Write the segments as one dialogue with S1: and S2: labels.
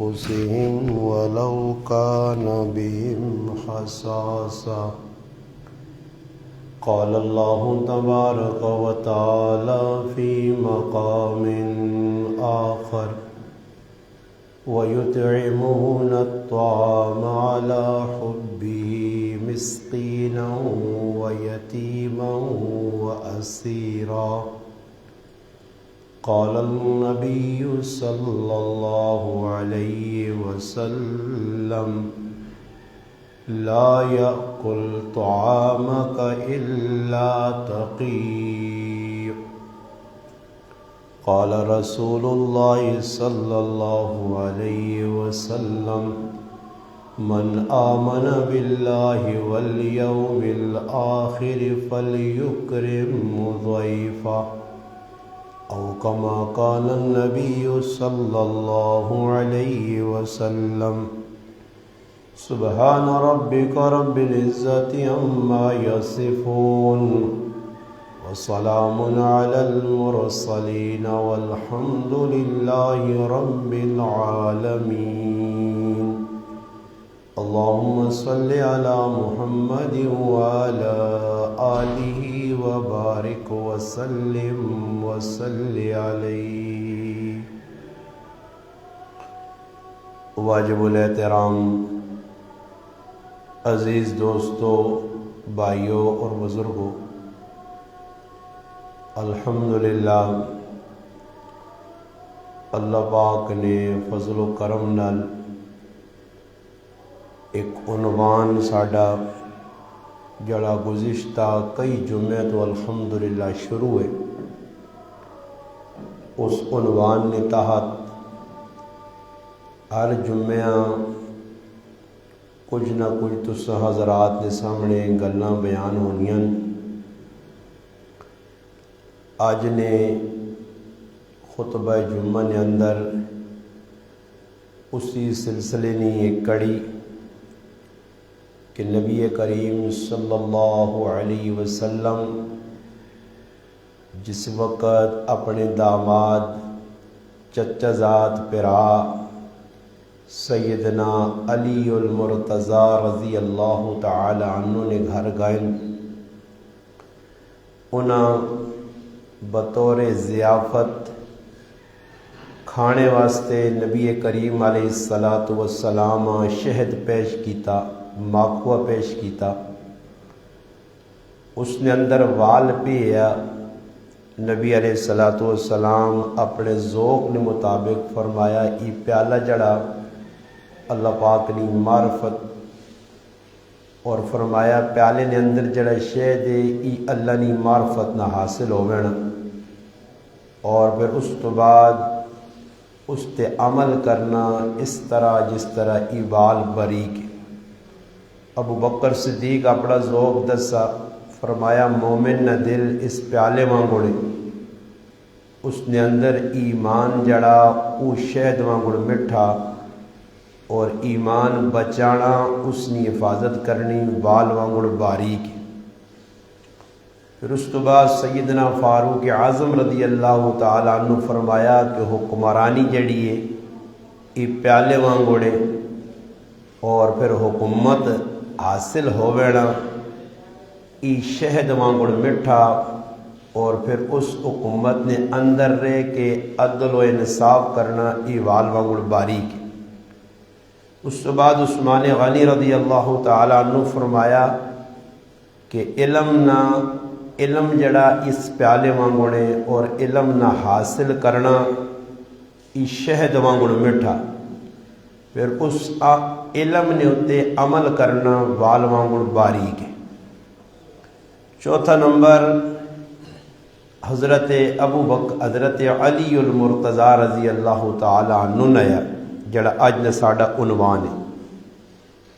S1: أنفسهم ولو كان بهم خصاصة. قال الله تبارك وتعالى في مقام آخر: ويطعمون الطعام على حبه مسكينا ويتيما وأسيرا. قال النبي صلى الله عليه وسلم: لا يأكل طعامك إلا تقي. قال رسول الله صلى الله عليه وسلم: من آمن بالله واليوم الآخر فليكرم ضيفه، أو كما قال النبي صلى الله عليه وسلم. سبحان ربك رب العزة عما يصفون، وسلام على المرسلين، والحمد لله رب العالمين. اللهم صل على محمد وعلى آله وبارك وسلم عليه. واجب الاحترام عزیز دوستوں، بھائیوں اور بزرگوں، الحمدللہ اللہ پاک نے فضل و کرم نال ایک عنوان ساڈا جڑا گزشتہ کئی جمعے تو الحمدللہ شروع ہے، اس عنوان نے تحت ہر جمعہ کچھ نہ کچھ تساں حضرات کے سامنے گلاں بیان ہونیاں۔ اج نے خطبہ جمعہ نے اندر اسی سلسلے نے ایک کڑی کہ نبی کریم صلی اللہ علیہ وسلم جس وقت اپنے داماد چچا زاد پرا سیدنا علی المرتضی رضی اللہ تعالی عنہ نے گھر گئے، انہاں بطور ضیافت کھانے واسطے نبی کریم علیہ الصلاۃ والسلام شہد پیش کیتا، ماکھوا پیش کیتا۔ اس نے اندر وال پیا، نبی علیہ الصلاۃ والسلام اپنے ذوق نے مطابق فرمایا ای پیالہ جڑا اللہ پاک نے معرفت، اور فرمایا پیالے نے اندر جڑا شہد ہے ای اللہ نے معرفت نہ حاصل ہونا، اور پھر اس تو بعد اس تے عمل کرنا اس طرح جس طرح ای وال باریک۔ ابو بکر صدیق اپنا ذوق دسا، فرمایا مومن نہ دل اس پیالے وانگڑے، اس نے اندر ایمان جڑا او شہد وانگڑ مٹھا، اور ایمان بچانا اس نے حفاظت کرنی وال وانگڑ باریک۔ پھر اس تو بعد سیدنا فاروق اعظم رضی اللہ تعالیٰ عنہ فرمایا کہ حکمرانی جڑی ہے ای پیالے وانگڑے، اور پھر حکومت حاصل ہونا ای شہد وانگڑ مٹھا، اور پھر اس حکومت نے اندر رہ کے عدل و انصاف کرنا ای وال وانگڑ باریک۔ اس کے بعد عثمان غنی رضی اللہ تعالیٰ عنہ فرمایا کہ علم جڑا اس پیالے وانگڑے، اور علم نہ حاصل کرنا ای شہد وانگڑ مٹھا، پھر اس علم نے اتے عمل کرنا وال وانگڑ باریک ہے۔ چوتھا نمبر حضرت علی المرتضی رضی اللہ تعالیٰ عنہ نیا جڑا اج نے ساڈا عنوان ہے۔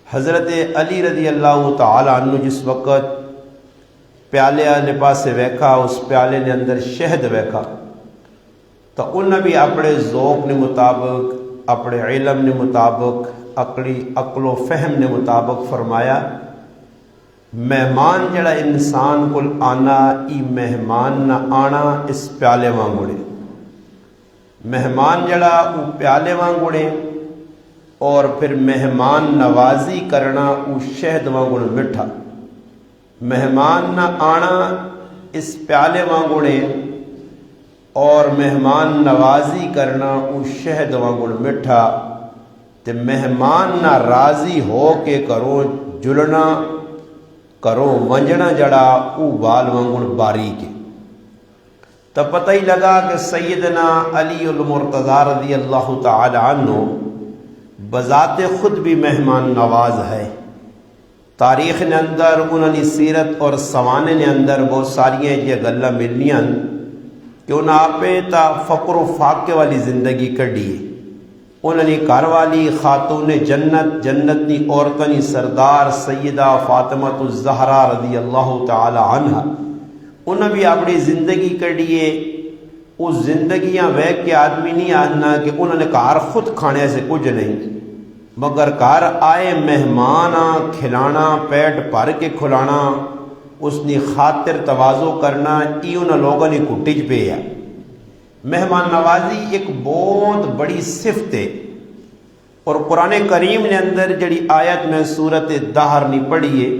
S1: حضرت علی رضی اللہ تعالیٰ عنہ جس وقت پیالے والے پاسے ویکھا، اس پیالے نے اندر شہد ویکھا، تو انہیں بھی اپنے ذوق نے مطابق، اپنے علم نے مطابق، عقل و فہم نے مطابق فرمایا مہمان جڑا انسان کو آنا ای مہمان نہ آنا اس پیالے وانگڑے، مہمان جڑا او پیالے وانگڑے، اور پھر مہمان نوازی کرنا اس شہد وانگڑ مٹھا، مہمان نہ آنا اس پیالے وانگڑے اور مہمان نوازی کرنا اس شہد وانگڑ مٹھا، تے مہمان نہ راضی ہو کے کرو جلنا کرو ونجنا جڑا او بال وانگڑ باریک ہے۔ تو پتہ ہی لگا کہ سیدنا علی المرتضی رضی اللہ تعالی عنہ بذات خود بھی مہمان نواز ہے۔ تاریخ نے اندر انہوں نے سیرت اور سوانے نے اندر بہت ساریاں یہ گلاں ملنیاں کہ انہوں آپ تا فقر و فاقے والی زندگی کڑی ہے۔ انہوں نے گھر والی خاتون جنت جنت نی عورتنی سردار سیدہ فاطمہ الزہرا رضی اللہ تعالی عنہ انہوں بھی اپنی زندگی کڑیے۔ اس زندگیاں ویک کے آدمی نہیں آنا کہ انہوں نے گھر خود کھانے سے کچھ نہیں، مگر گھر آئے مہمان کھلانا پیٹ بھر کے کھلانا، اس نے خاطر تواضع کرنا، ای انہوں لوگوں نے کٹج پہ ہے۔ مہمان نوازی ایک بہت بڑی صفت ہے، اور قرآن کریم نے اندر جڑی آیت میں سورت دہر نہیں پڑھی ہے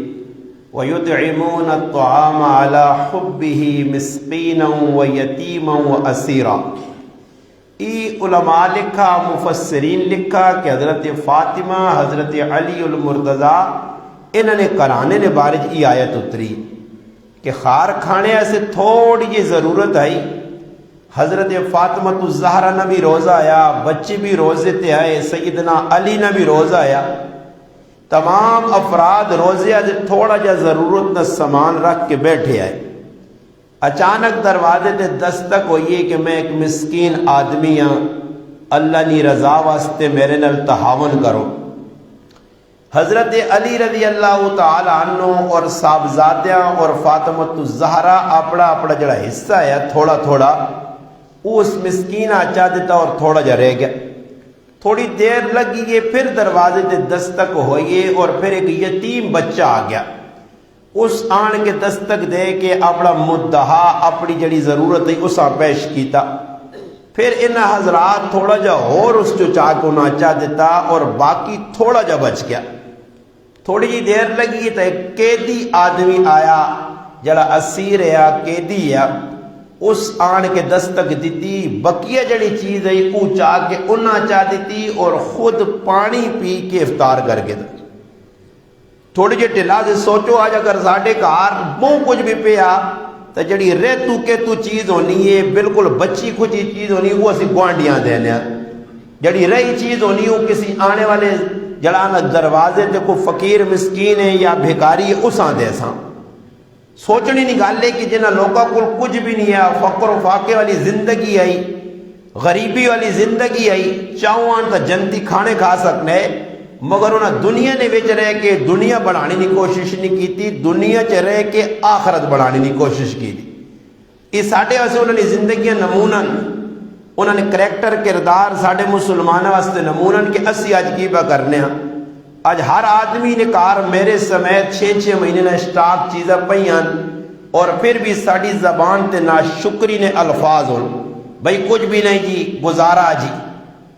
S1: وَيُطْعِمُونَ الطَّعَامَ عَلَى حُبِّهِ مِسْكِينًا وَيَتِيمًا وَأَسِيرًا۔ علماء لکھا مفسرین لکھا کہ حضرت فاطمہ حضرت علی المرتضی انہوں نے کرانے نے بارج ای آیت اتری کہ خار کھانے سے تھوڑی جی ضرورت آئی۔ حضرت فاطمہ الزہرا نہ بھی روزہ آیا، بچے بھی روزے تے آئے، سیدنا علی نہ بھی روزہ آیا، تمام افراد روزے سے تھوڑا جا ضرورت نہ سامان رکھ کے بیٹھے آئے۔ اچانک دروازے تے دستک ہوئی کہ میں ایک مسکین آدمی ہاں، اللہ نی رضا واسطے میرے نال تعاون کرو۔ حضرت علی رضی اللہ تعالی عنہ اور صاحبزادیاں اور فاطمہ الزہرا اپنا اپنا جڑا حصہ ہے تھوڑا تھوڑا اس مسکین آچا دیتا اور تھوڑا جا رہ گیا۔ تھوڑی دیر لگی ہے، پھر دروازے تے دستک ہوئیے اور پھر ایک یتیم بچہ آ گیا۔ اس آن کے دستک دے کے اپنا مدعا اپنی جڑی ضرورت ہے اسا پیش کیتا۔ پھر ان حضرات تھوڑا جا اور اس جو چاہ کو ناچا دیتا اور باقی تھوڑا جا بچ گیا۔ تھوڑی جی دیر لگی تو ایک قیدی آدمی آیا جڑا اسیر ہے قیدی ہے، اس آن کے دستک دیتی، بقیہ جڑی چیز ہے او چاہ کے انہاں چاہ دیتی اور خود پانی پی کے افطار کر کے دا۔ تھوڑی جی ٹلا سے سوچو آج اگر ساڑھے کار بہت کچھ بھی پیا تو جڑی ریتو کے تو چیز ہونی ہے بالکل بچی کچھ چیز ہونی ہے وہ اسی گوانڈیاں دینے، جڑی رہی چیز ہونی ہے کسی آنے والے جڑانا دروازے تے کو فقیر مسکین ہے یا بھیکاری ہے اساں دے ساں۔ سوچنی نکالے کہ جنہ لوگوں کو کچھ بھی نہیں ہے، فقر و فاقے والی زندگی آئی، غریبی والی زندگی آئی، چاہوان تا جنتی کھانے کھا سکنے، مگر انہاں دنیا نے وچ رہ کے دنیا بڑھانے کی کوشش نہیں کی تھی، دنیا چ رہ کے آخرت بڑھانے کی کوشش کی تھی۔ اس ساڑھے واسے انہوں نے زندگیاں نمونن، انہوں نے کریکٹر کردار ساڑھے مسلمانہ واسطے نمونن کہ اسی آج کی با کرنے ہیں۔ آج ہر آدمی نے کار میرے سمیت 6 مہینے نے سٹاک چیزیں پہیان اور پھر بھی ساڑھی زبان تے ناشکری نے الفاظ ہوں بھئی کچھ بھی نہیں جی گزارا جی،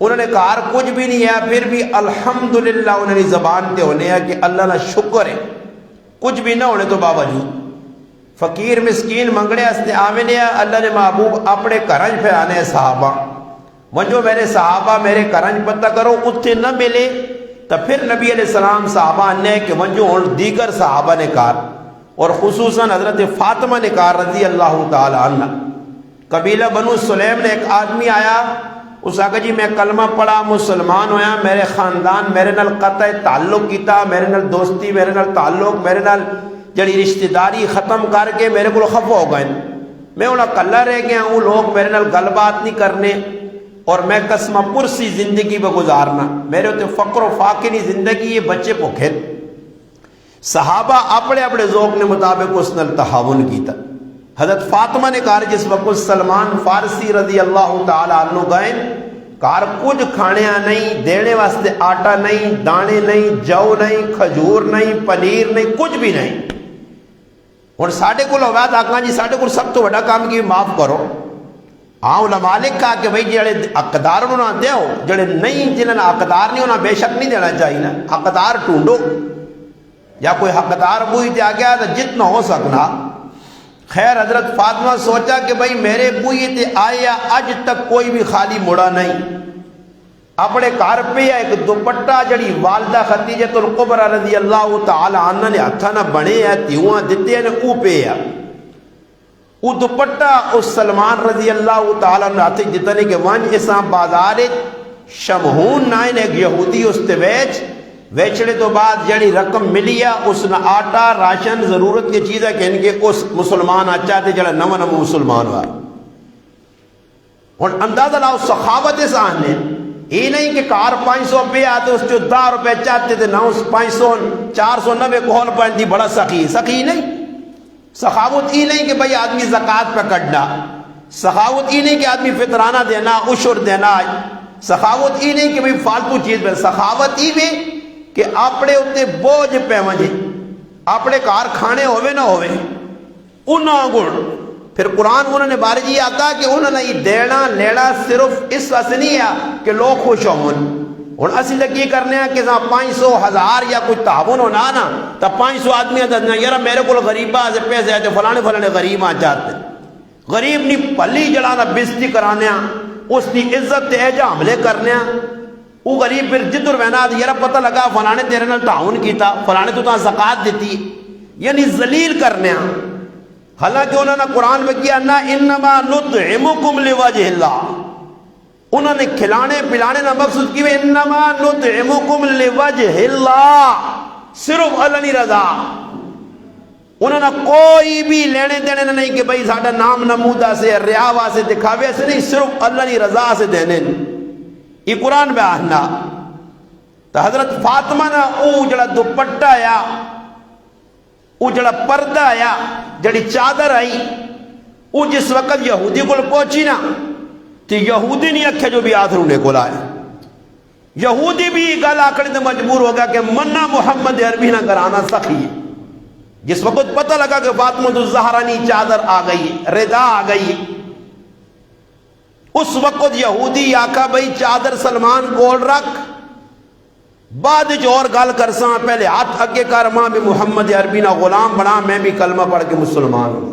S1: انہوں نے کار کچھ بھی نہیں ہے پھر بھی الحمدللہ انہوں نے زبان تے ہونے ہیں کہ اللہ نہ شکر ہے، کچھ بھی نہ ہونے تو باوجود فقیر مسکین منگڑے استے آمنے ہیں۔ اللہ نے محبوب اپنے کرنج پھیرانے صحابہ وجو میرے صحابہ میرے کرنج پتہ کرو اتھے نہ ملے تو پھر نبی علیہ السلام صحابہ نے کہ وجو دیگر صحابہ نے کار اور خصوصاً حضرت فاطمہ نے کار رضی اللہ تعالی عنہ۔ قبیلہ بنو سلیم نے ایک آدمی آیا، اس آگا جی میں کلمہ پڑھا مسلمان ہویا، میرے خاندان میرے نال قطع تعلق کیتا، میرے نال دوستی میرے نال تعلق میرے نال جڑی رشتہ داری ختم کر کے میرے کو خفا ہو گئے، میں انہاں کلا رہ گیا ہوں، لوگ میرے نال گل بات نہیں کرنے اور میں قسمہ پرسی زندگی پہ گزارنا، میرے ہوتے فقر و فاقے نہیں زندگی یہ بچے پوکھے۔ صحابہ اپنے اپنے ذوق نے مطابق اس نال تعاون کیتا۔ حضرت فاطمہ نے کہا جس وقت سلمان فارسی رضی اللہ تعالی عنہ گئے، کار کچھ کھانے نہیں، دینے واسطے آٹا نہیں، دانے نہیں، جو نہیں، کھجور نہیں، پنیر نہیں، کچھ بھی نہیں۔ اور ساڑھے کو لوگات آکھاں جی ساڑھے کو سب تو بڑا کام کی معاف کرو، ہاں علماء نے کہا کہ بھئی جڑے حقدار انہوں نے دیو، جڑے نہیں جنہوں نے حقدار نہیں انہوں نے بے شک نہیں دینا چاہیے نا، حقدار ٹونڈو، یا کوئی حقدار بوئی دیا گیا تو جتنا ہو سکنا۔ خیر حضرت فاطمہ سوچا کہ بھئی میرے بوئی تے آیا اج تک کوئی بھی خالی مڑا نہیں، اپنے گھر پہ ایک دوپٹہ جڑی والدہ خدیجہ الکبریٰ رضی اللہ تعالی عنہ نے ہتھاں نہ بنے ہے تیواں دتے نے او پہ ہے، او دوپٹہ اس سلمان رضی اللہ تعالی عنہ ہاتھ جتنے کہ ونج اساں بازار شمہون نائن ایک یہودی اس تے ویچڑے تو بعد جڑی رقم ملی ہے اس نے آٹا راشن ضرورت کی چیز ہے کہ ان کے اس مسلمان آچا تے جڑا نو مسلمان ہوا۔ اور اندازہ لاؤ سخاوت اس آنے یہ نہیں کہ کار 500 پہ آتے اس جو 10 روپے چاہتے تھے 500 490 کھول پہنتی بڑا سخی نہیں۔ سخاوت یہ نہیں کہ بھئی آدمی زکاة پہ کٹنا، سخاوت یہ نہیں کہ آدمی فطرانہ دینا عشر دینا، سخاوت یہ نہیں کہ بھئی فالتو چیز پہ، سخاوت یہ بھی کہ اپنے اتنے بوجھ پہ مجھے اپنے کار کھانے ہوئے نہ ہوئے انہوں گڑ۔ پھر قرآن انہوں نے بارے جی آتا کہ انہوں نے یہ دینا لینا صرف اس واسطے نہیں ہے کہ لوگ خوش ہوں، اور اسی لگی کرنے ہیں کہ 500 1000 یا کوئی تعاون ہونا نا تو 500 آدمی دسنا یار میرے کو غریبہ سے پیسے آتے فلانے غریب آ جاتے، غریب نہیں پلی جڑانا بزتی کرانے اس کی عزت تے ایجا حملے کرنے، وہ غریب پھر جدر بہنا یار پتہ لگا فلانے تیرے نال تعاون کیتا فلانے تو تاں زکات دیتی، یعنی ذلیل کرنے۔ حالانکہ انہوں نے قرآن میں کیا نا انما نطعمکم لوجہ اللہ، انہوں نے کھلانے پلانے نہ مقصود کی انما نطعمکم لوجہ اللہ، صرف اللہ نہیں رضا، انہوں نے کوئی بھی لینے دینے نہیں کہ بھئی ساڑھا نام نمودہ سے ریاوہ سے دکھاوے سے نہیں، صرف اللہ نہیں رضا سے دینے۔ یہ قرآن میں آنا تو حضرت فاطمہ نے او جڑا دوپٹہ آیا او جڑا پردہ آیا جڑی چادر آئی او جس وقت یہودی کو پہنچی نا تو یہودی نہیں اکھے جو بھی آدھ رونے کو لائے، یہودی بھی گل آکڑی تو مجبور ہو گیا کہ منہ محمد عربی نہ کرانا سخی ہے۔ جس وقت پتہ لگا کہ فاطمہ الزہرانی چادر آ گئی ردا آ گئی، اس وقت یہودی آقا بھئی چادر سلمان کول رکھ بعد جو اور گال کرساں پہلے ہاتھ اگے کر ماں بھی محمد عربی نہ غلام بنا میں بھی کلمہ پڑھ کے مسلمان ہوں،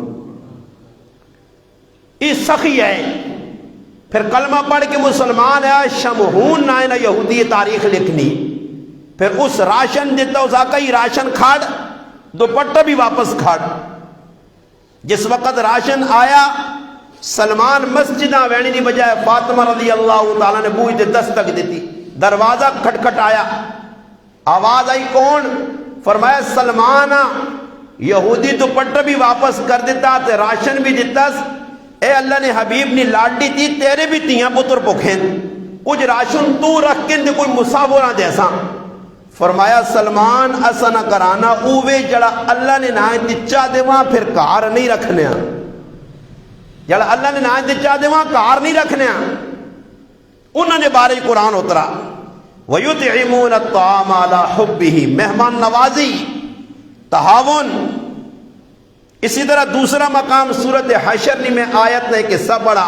S1: اس سخی ہے۔ پھر کلمہ پڑھ کے مسلمان ہے شمہون نہ یہودی تاریخ لکھنی، پھر اس راشن دیتا اس آقا ہی راشن کھاڑ دوپٹہ بھی واپس کھاڑ۔ جس وقت راشن آیا سلمان مسجدہ وینی نہیں بجائے فاطمہ رضی اللہ تعالیٰ نے بوئی دے دستک دیتی، دروازہ کھٹکھٹ آیا، آواز آئی کون؟ فرمایا سلمان، یہودی دوپٹہ بھی واپس کر دیتا تے راشن بھی دیتا، اے اللہ نے حبیب نے لاڈی تھی تیرے بھی تیاں پتر پکھیں کچھ راشن تو رکھ کے کوئی مسافرہ جیسا۔ فرمایا سلمان اسا نہ کرانا اوے جڑا اللہ نے نہ دچا دے وہاں پھر کار نہیں رکھنے، جڑا اللہ نے نہ دچا دے وہاں کار نہیں رکھنے۔ انہوں نے بارے قرآن اترا وَيُطْعِمُونَ الطَّعَامَ عَلَىٰ حُبِّهِ، مہمان نوازی تعاون۔ اسی طرح دوسرا مقام سورۃ حشر میں آیت نے کہ سب بڑا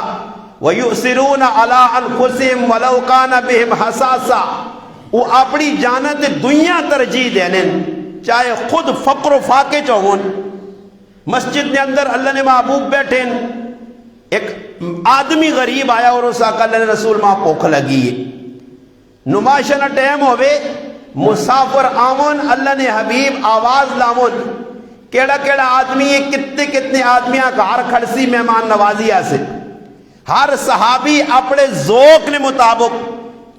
S1: وَيُؤْثِرُونَ عَلَىٰ أَنفُسِهِمْ وَلَوْ كَانَ بِهِمْ حَسَاسَةٌ، وہ اپنی جانت دنیا ترجیح دینے چاہے خود فقر و فاقے چاہون۔ مسجد نے اندر اللہ نے محبوب بیٹھے، ایک آدمی غریب آیا اور اس آقا اللہ نے رسول ماں پوکھ لگی ہے، نماشنہ ٹیم ہوئے مسافر آمون اللہ نے حبیب آواز لامون کیڑا کیڑا آدمی ہے، کتنے کتنے آدمیاں گھر کھڑسی مہمان نوازی ایسے، ہر صحابی اپنے ذوق نے مطابق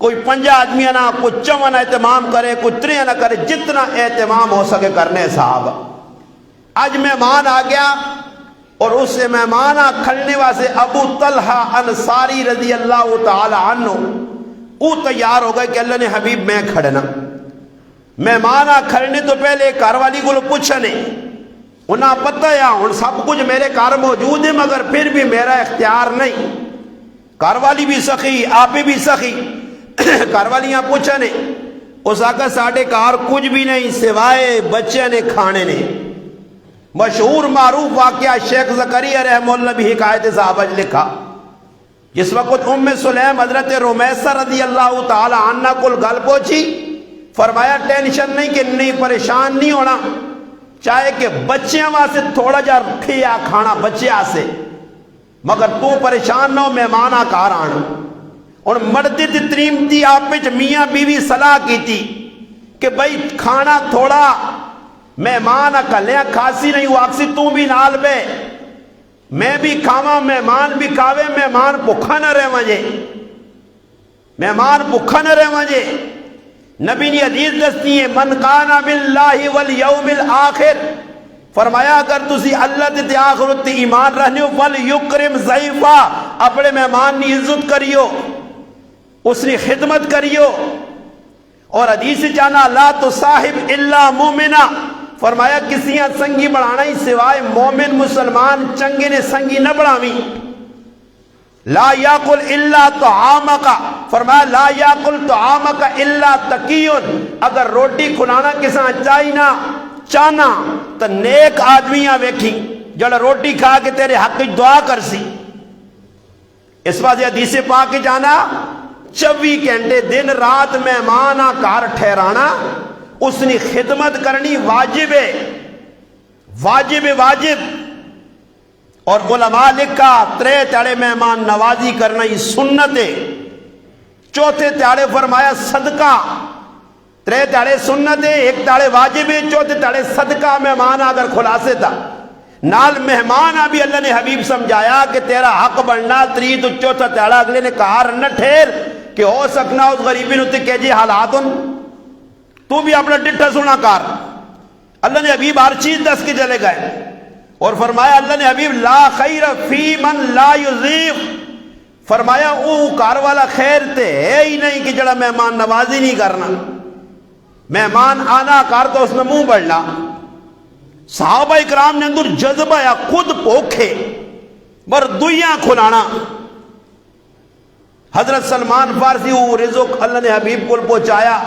S1: کوئی 5 آدمیاں نہ کوئی 54 اہتمام کرے کوئی 3 نہ کرے، جتنا اہتمام ہو سکے کرنے صحابہ۔ آج مہمان آ گیا اور اس سے مہمان کھلنے واسے ابو طلحہ انصاری رضی اللہ تعالی عنہ وہ تیار ہو گئے کہ اللہ نے حبیب میں کھڑنا۔ مہمان کھڑنے تو پہلے گھر والی کو پوچھنے انہاں پتہ ہے ہن سب کچھ میرے گھر موجود ہے مگر پھر بھی میرا اختیار نہیں، گھر والی بھی سخی آپ بھی سخی، گھر والیاں پوچھنے اس آقا ساڑھے کار کچھ بھی نہیں سوائے بچے نے کھانے نے۔ مشہور معروف واقعہ شیخ زکریا رحمہ اللہ بھی حکایت صحابہ لکھا، جس وقت ام سلیم حضرت رمیسہ رضی اللہ تعالی عنہ کو گل پہنچی، فرمایا ٹینشن نہیں کہ نہیں، پریشان نہیں ہونا، چاہے کہ بچیاں واسطے تھوڑا جا رکھیا کھانا بچے آسے، مگر تو پریشان نہ ہو، مہمان آکار آنا۔ اور مردی تریم تھی آپ پہ میاں بیوی صلاح کی تھی کہ بھائی کھانا تھوڑا مہمان اکلیاں کھاسی نہیں ہوا، اکسی تو بھی نال بے، میں بھی کھاواں مہمان بھی کھاوے، مہمان بھکھا نہ رہ مجھے، مہمان بھکھا نہ رہ مجھے۔ نبی نے حدیث دستی ہے من کانا باللہ والیوم الآخر، فرمایا اگر تسی اللہ تے آخرت تے ایمان رہنے ہو فلیکرم ضیفا، اپنے مہمان نے عزت کریو، اس نے خدمت کریو۔ اور حدیث جانا لا تصاحب الا مومنا، فرمایا کسی سنگی بڑھانا ہی سوائے مومن مسلمان چنگے نے سنگی نہ بڑھاوی۔ لا یاکل الا طعامک، فرمایا لا یاکل طعامک الا تقیون، اگر روٹی کھلانا کساں چاہینا چاہنا تو نیک آدمیاں ویکھی جڑا روٹی کھا کے تیرے حق دعا کر سی۔ اس واسطے حدیث پاک جانا 24 گھنٹے دن رات مہمان کار ٹھہرانا، اس نے خدمت کرنی واجب ہے، واجب واجب۔ اور علماء لکھا ترے تاڑے مہمان نوازی کرنا ہی سنت ہے، چوتھے تاڑے فرمایا صدقہ، ترے تاڑے سنت ہے، ایک تاڑے واجب ہے، چوتھے تاڑے صدقہ مہمان اگر خلاصے تھا نال مہمان ابھی اللہ نے حبیب سمجھایا کہ تیرا حق بننا تری تو چوتھا تاڑا اگلے نے کہا نہ ٹھہر کہ ہو سکنا اس غریبی نتے کہ جی حالاتن تو بھی اپنا ڈٹھا سنا کار۔ اللہ نے حبیب ہر چیز دس کے چلے گئے اور فرمایا اللہ نے حبیب لا خیر فی من لا یضیف، فرمایا او کار والا خیر تے ہے ہی نہیں کہ جڑا مہمان نوازی نہیں کرنا، مہمان آنا کار تو اس نے منہ بڑھنا۔ صحابہ اکرام نے اندر جذبہ یا خود پوکھے بر دویاں کھلانا۔ حضرت سلمان فارسی وہ رزق اللہ نے حبیب کو پہنچایا،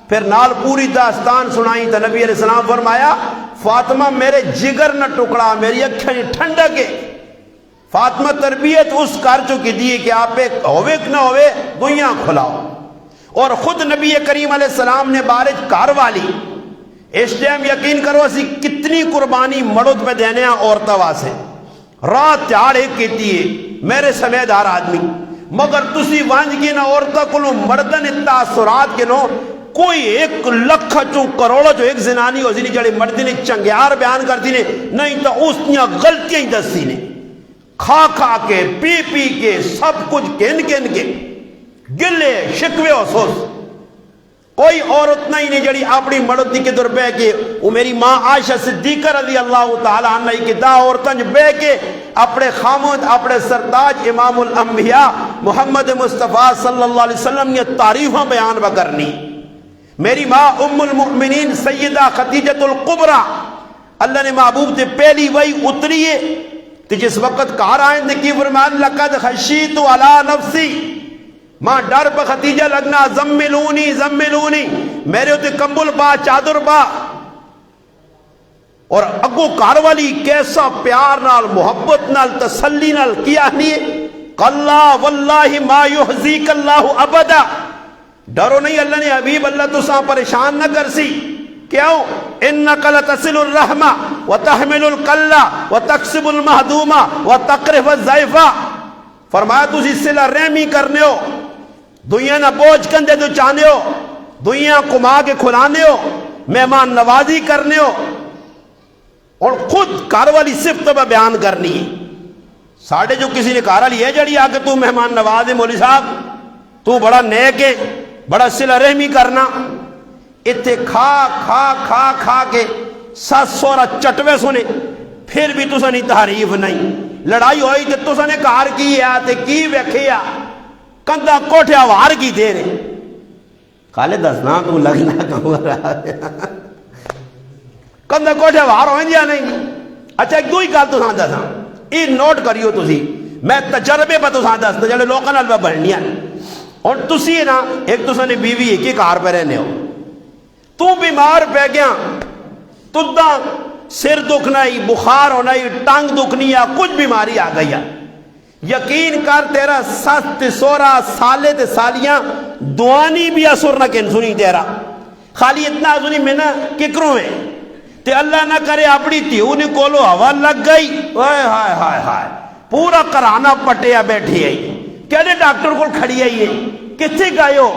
S1: پھر نال پوری داستان سنائی تو نبی علیہ السلام فرمایا فاطمہ میرے جگر نہ ٹکڑا، میری اکھیں ٹھنڈک ہے۔ فاطمہ تربیت اس کر چکی دی کہ آپ ایک ہوئے نہ ہوئے دویاں کھلاؤ۔ اور خود نبی کریم علیہ السلام نے بارش کار والی اس ٹائم یقین کرو اسی کتنی قربانی مڑد میں دینے ہیں عورتہ واسے، رات تیار ایک کہتی ہے میرے سمیت ہر آدمی، مگر تسی وانج کی نہ عورتہ کلو مردن تاثرات کے نو کوئی 1 لکھ چوں کروڑا جو ایک زنانی ہو زنی جڑے مردی نے چنگیار بیان کرتی نے، نہیں تو اس نیاں غلطیاں ہی دستی نے، کھا کھا کے پی پی کے سب کچھ کن کن کے گلے شکوے افسوس۔ کوئی عورت نہیں جڑی اپنی مردی کے در بے کے، وہ میری ماں عائشہ صدیقہ رضی اللہ تعالی عنہ کی دا عورتاں بے کے اپنے خامد اپنے سرداج امام الانبیاء محمد مصطفیٰ صلی اللہ علیہ وسلم یہ تعریفاں بیان بکرنی۔ میری ماں ام المؤمنین سیدہ خدیجۃ الکبریٰ، اللہ نے محبوب تے پہلی وہی اتری ہے تے جس وقت کار آئیں تے کی فرمان لقد خشیت علی نفسی، ماں ڈر پہ خدیجہ لگنا زملونی زملونی، میرے ہوتے کمبل با چادر با۔ اور اگو کار والی کیسا پیار نال محبت نال تسلی نال کیا نہیں کلا واللہ ما یحزیک اللہ ابدا، ڈرو نہیں اللہ نے حبیب اللہ تو ساں پریشان نہ کر سی، کیوں انک لتصل الرحمہ وتحمل الکلہ وتکسب المہدومہ وتقرف الضیفہ، فرمایا تسی صلہ رحمی کرنے ہو، دنیا نہ بوجھ کندے تو چاہنے ہو، دنیا کما کے کھلانے ہو، مہمان نوازی کرنے ہو، اور خود کار والی صفت پہ بیان کرنی ہے۔ ساڑھے جو کسی نے کار والی ہے جڑی آکے تو مہمان نواز ہے مولی صاحب تو بڑا نیک ہے بڑا صلہ رحمی کرنا، اتنے کھا کھا کھا کھا کے ساس سورا چٹوے سنے پھر بھی تسا نہیں تعریف نہیں، لڑائی ہوئی تے تسا نے کار کی ہے تے کی ویکھیا کندہ کوٹھے آوار کی دے رہے کالے دسنا تو لگنا کہوں رہا کندہ کوٹھے آوار ہوئیں یا نہیں۔ اچھا ایک دو ہی گال تو ساں دساں یہ نوٹ کریو تسی، میں تجربے پہ تو ساں دسنا جلے لوکاں نال بڑھنی ہے۔ اور تسی نا ایک تسا نے بیوی ایک ہی کار پہ رہنے ہو، تو بیمار پہ گیا تو سر دکھنا ہی بخار ہونا ہی ٹانگ دکھنی یا کچھ بیماری آ گئی ہے، یقین کر تیرا سس تے سورا سالے تے سالیاں دعانی بھی اثر نہ کن سنی تیرا خالی اتنا سنی میں نہ ککروں میں تے اللہ نہ کرے اپنی تیونی کولو ہوا لگ گئی ہائے ہائے ہائے ہائے پورا کرانا پٹیا بیٹھی ہے کہنے ڈاکٹر کو کھڑی ہے یہ کتنے گئے ہو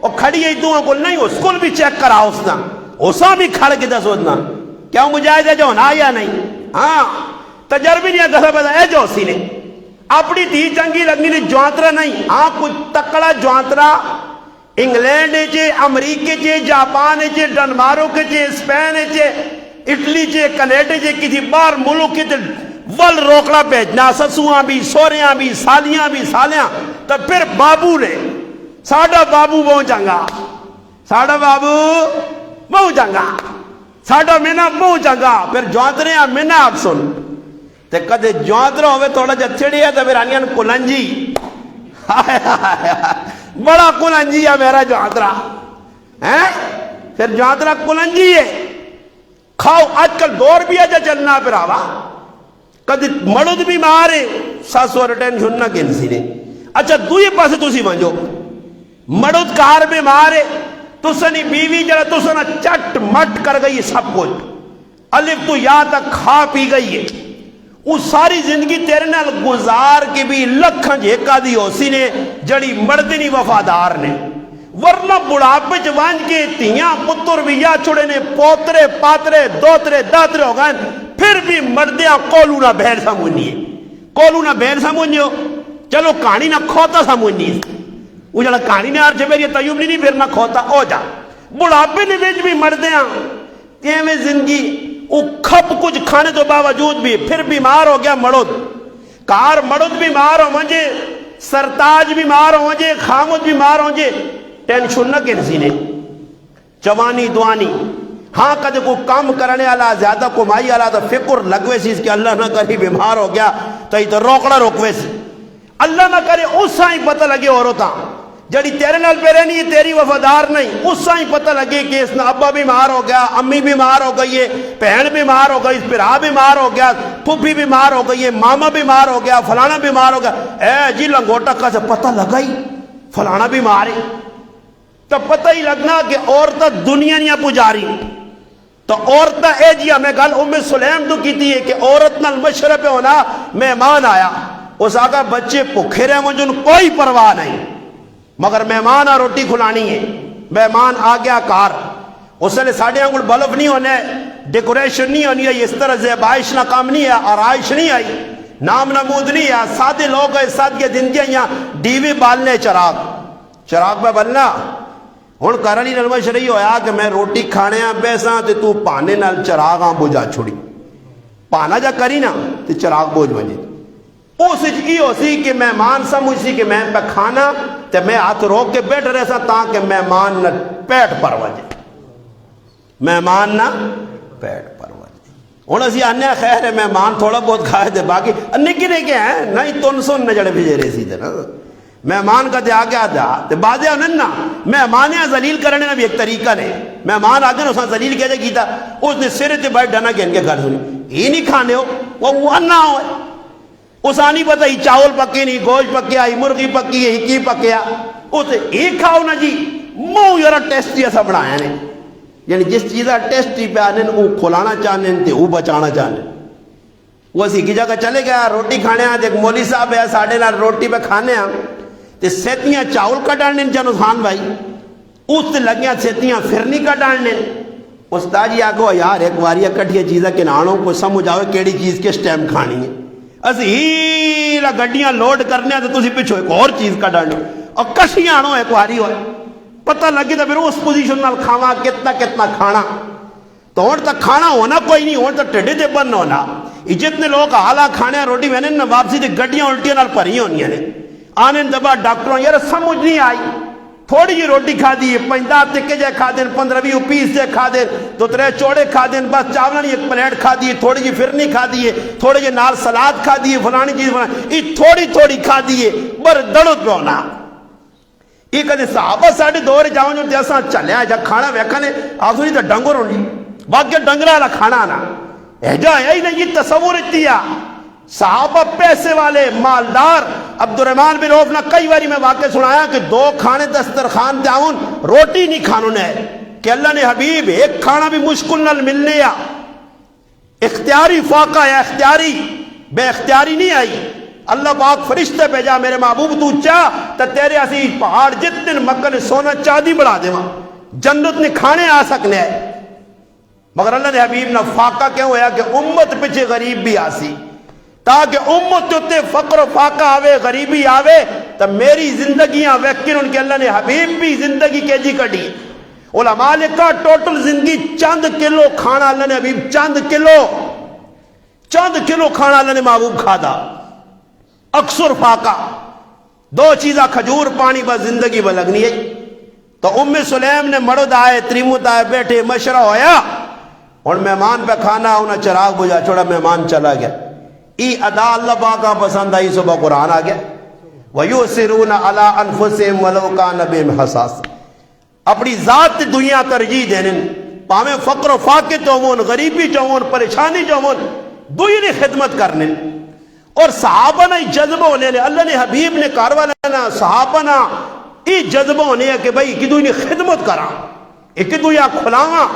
S1: اور کھڑی ہے تو کو نہیں اس کو بھی چیک کرا اسنا اسا بھی کھڑ کے دس ودنا کیا مجاہدہ جو ہونا یا نہیں ہاں تجربی نہیں ہے بتا اے جو اسی نے اپنی تھی چنگی لگنی نے جوانترا نہیں ہاں کچھ تکڑا جوانترا انگلینڈ چے امریکہ چے جاپان چے ڈنمارک چے اسپین چے اٹلی چے کینیڈا چے کسی بار ملک کے ول روکڑا بھیجنا سسویاں بھی سوریاں بھی سالیاں بھی سالیاں تو پھر بابو نے ساڈا بابو بہت چنگا ساڈا بابو بہت چنگا ساڈا مینا بہت چنگا پھر جوانترے مینا آپ سن تے کدے جوانترا ہوئے تھوڑا جا چھڑی ہے تو پھر آنیاں کلنجی بڑا کلنجی ہے میرا جوانترا پھر جوانترا کلنجی ہے کھاؤ آج کل دور بھی ہے چلنا پھر آوا کدی مڑد بھی مارے ساسو ٹینشن نہ کنسی نے اچھا دوئی پاسے تسی ونجو مڑد کار بھی مارے تسنی بیوی جڑا تسنا چٹ مٹ کر گئی سب کچھ الف تو یا تک کھا پی گئی ہے وہ ساری زندگی تیرے نال گزار کے بھی لکھن جھیکا دی ہو سی نے جڑی مردنی وفادار نے ورنہ بڑھاپے جوان کے تیاں پتر بھی یا چھوڑے نے پوترے پاترے دوترے داترے ہو گئے پھر بھی مردیاں کولو نہ بہن سمجھنی ہے کولو نہ بہن سمجھنیو چلو کہانی نہ کھوتا سمجھنی ہے وہ جڑا کہانی نے آرچے میری تیوب نہیں پھر نہ کھوتا ہو جا بڑھاپے نے بیچ بھی مردیاں تیویں زندگی وہ کھپ کچھ کھانے تو باوجود بھی پھر بیمار ہو گیا مڑد کار مڑد بیمار ہو مجھے سرتاج بیمار ہو مجھے خامد بیمار ہو مجھے ٹینشن نہ کنسی نے جوانی دوانی ہاں کدے کو کام کرنے والا زیادہ کمائی والا تو فکر لگوے سی اس کے اللہ نہ کرے بیمار ہو گیا تو روکڑا روکوے سی اللہ نہ کرے اس سائیں پتہ لگے عورتاں جڑی تیرے نال پہ رہنی ہے تیری وفادار نہیں اس سائیں پتہ لگے کہ اس نے ابا بیمار ہو گیا امی بیمار ہو گئی ہے بہن بیمار ہو گئی پھرا بیمار ہو گیا پھوپھی بیمار ہو گئی ہے ماما بیمار ہو گیا فلانا بیمار ہو گیا اے جی لنگوٹا کا سے پتہ لگا ہی فلانا بیمار ہے تو پتہ ہی لگنا کہ عورتہ دنیا نہیں پجاری تو عورتہ اے جی ہمیں گل ام سلیم تو کی تھی ہے کہ عورت نال مشرب ہونا مہمان آیا اس آگا بچے پکھے رہے مجھے کوئی پرواہ نہیں مگر مہمان آ روٹی کھلانی ہے مہمان آ گیا کار اس نے ساڑھے انگل بلف نہیں ہونے ڈیکوریشن نہیں ہونی ہے اس طرح زیبائش نہ کام نہیں ہے آرائش نہیں آئی نام نمود نہیں ہے سادے لوگ ہے سادگے زندگیاں یہاں ڈیوی بالنے چراغ پہ بلنا ہن کرنی نرمش رہی ہویا کہ میں روٹی کھانے ہاں بیساں تے تو پانے نال چراغ ہاں بجا چھوڑی پانا جا کری نا تے چراغ بوجھ بجے اس ہو سی کہ مہمان سمجھ سی کہ میں پہ کھانا تے میں ہاتھ روک کے بیٹھ رہے سا تاکہ مہمان نہ پیٹ پر وجے مہمان نہ پیٹ پر وجے ہن اسی آنے خیر ہے مہمان تھوڑا بہت کھائے دے باقی نکے نے کیا ہے نہیں تن سن نہ جڑے بھیجے رہے سی تے نا مہمان کا دے آگے آدھا تے بازے انہوں نا مہمان یا ذلیل کرنے نا بھی ایک طریقہ نے مہمان آگے نا اس نے ذلیل کہتے کیتا اس نے سرے تے بیٹھ ڈانا کہ ان کے گھر سنی یہ نہیں کھانے ہو وہ انا ہو اس آنی پتہ ہی چاول پکے نہیں گوشت پکیا ہی مرغی پکی ہے ہی پکیا اسے ایک کھاؤ نا جی مو یارا ٹیسٹی ایسا بڑھایا نے یعنی جس چیزہ ٹیسٹی پہ آنے وہ کھلانا چاہنے تے وہ بچانا چاہنے وہ اسی کی جگہ چلے گیا روٹی کھانے آتے ایک مولی صاحب ہے ساڑھے نال روٹی پہ کھانے آ تے سیتیاں چاول کا ڈالنے چانو خان بھائی اس تے لگیاں سیتیاں پھرنی کا ڈالنے استاد جی آگو یار ایک واریا کٹھیا چیزہ کے نانوں کو سمجھ آوے کیڑی چیز کے سٹیم کھانی ہے اس ہیلا گڈیاں لوڈ کرنے تو تسی پچھو ایک اور چیز کا ڈالنے اور کشیاں آنو ایک واری ہوئے پتہ لگی تو پھر اس پوزیشن نال کھاوا کتنا کھانا تو اور تک کھانا ہونا کوئی نہیں اور تک ٹھڈے دے بن ہونا جتنے لوگ حالا کھانے روٹی میں نے واپسی تے گڈیاں الٹیاں نال بھری ہونی نے آنے دبا ڈاکٹروں یار سمجھ نہیں آئی تھوڑی جی روٹی کھا دی 50 ٹکے جائے کھا دیں 15-20 پیس جائے کھا دیں 2-3 چوڑے کھا دیں بس چاولن ایک پلیٹ کھا دیے تھوڑی جی پھرنی کھا دیے تھوڑی جی نال سلاد کھا دیے فلانی چیز فلانی یہ تھوڑی کھا دیے بر دڑت پہ ہونا یہ کدے صحابہ ساڑھے دور جاؤں جو جیسا چلے آئے جا کھانا ویکھانے آپ سنی تو ڈنگر ہونی باقی ڈنگرہ والا کھانا آنا ایجا ہے ہی نہیں یہ تصور اتیا صحابہ پیسے والے مالدار. عبد الرحمن بن عوف نے کئی باری میں واقع سنایا کہ 2 کھانے دسترخوان تعاون روٹی نہیں کھانوں نے کہ اللہ نے حبیب ایک کھانا بھی مشکل نہ ملنے یا اختیاری فاقہ یا اختیاری بے اختیاری نہیں آئی. اللہ پاک فرشتے بھیجا میرے محبوب تو چاہ تو تیرے اسی پہاڑ جتنے مکہ سونا چاندی بڑھا دے جنت نے کھانے آ سکنے ہے. مگر اللہ نے حبیب نہ فاقہ کیوں ہویا کہ امت پیچھے غریب بھی آسی تاکہ امت تے فقر و فاقہ آوے غریبی آوے تو میری زندگیاں ویکن ان کے اللہ نے حبیب بھی زندگی کے جی کٹی. علماء نے کہا ٹوٹل زندگی چند کلو کھانا اللہ نے حبیب چند کلو کھانا اللہ نے محبوب کھا دا. اکثر فاقہ 2 چیزاں کھجور پانی بس زندگی بلگنی ہے. تو ام سلیم نے مرد آئے تریمت آئے بیٹھے مشورہ ہویا اور مہمان پہ کھانا انہیں چراغ بجھا چھوڑا مہمان چلا گیا. ای ادا اللہ پاکا پسند آئی صبح قرآن آ گیا وَيُؤْثِرُونَ عَلَىٰ أَنفُسِهِمْ وَلَوْ كَانَ بِهِمْ خَصَاصَةٌ. اپنی ذات دنیا ترجیح دینے پاویں فقر و فاقے چوون غریبی چوون پریشانی چوون دوئی نے خدمت کرنے اور صحابہ نے جذبہ ہونے لے. اللہ نے حبیب نے کاروا لینا صحابہ نے ای جذبہ ہونے ہے کہ بھئی کدوئی نے خدمت کرا ایک دوئی کھلاواں.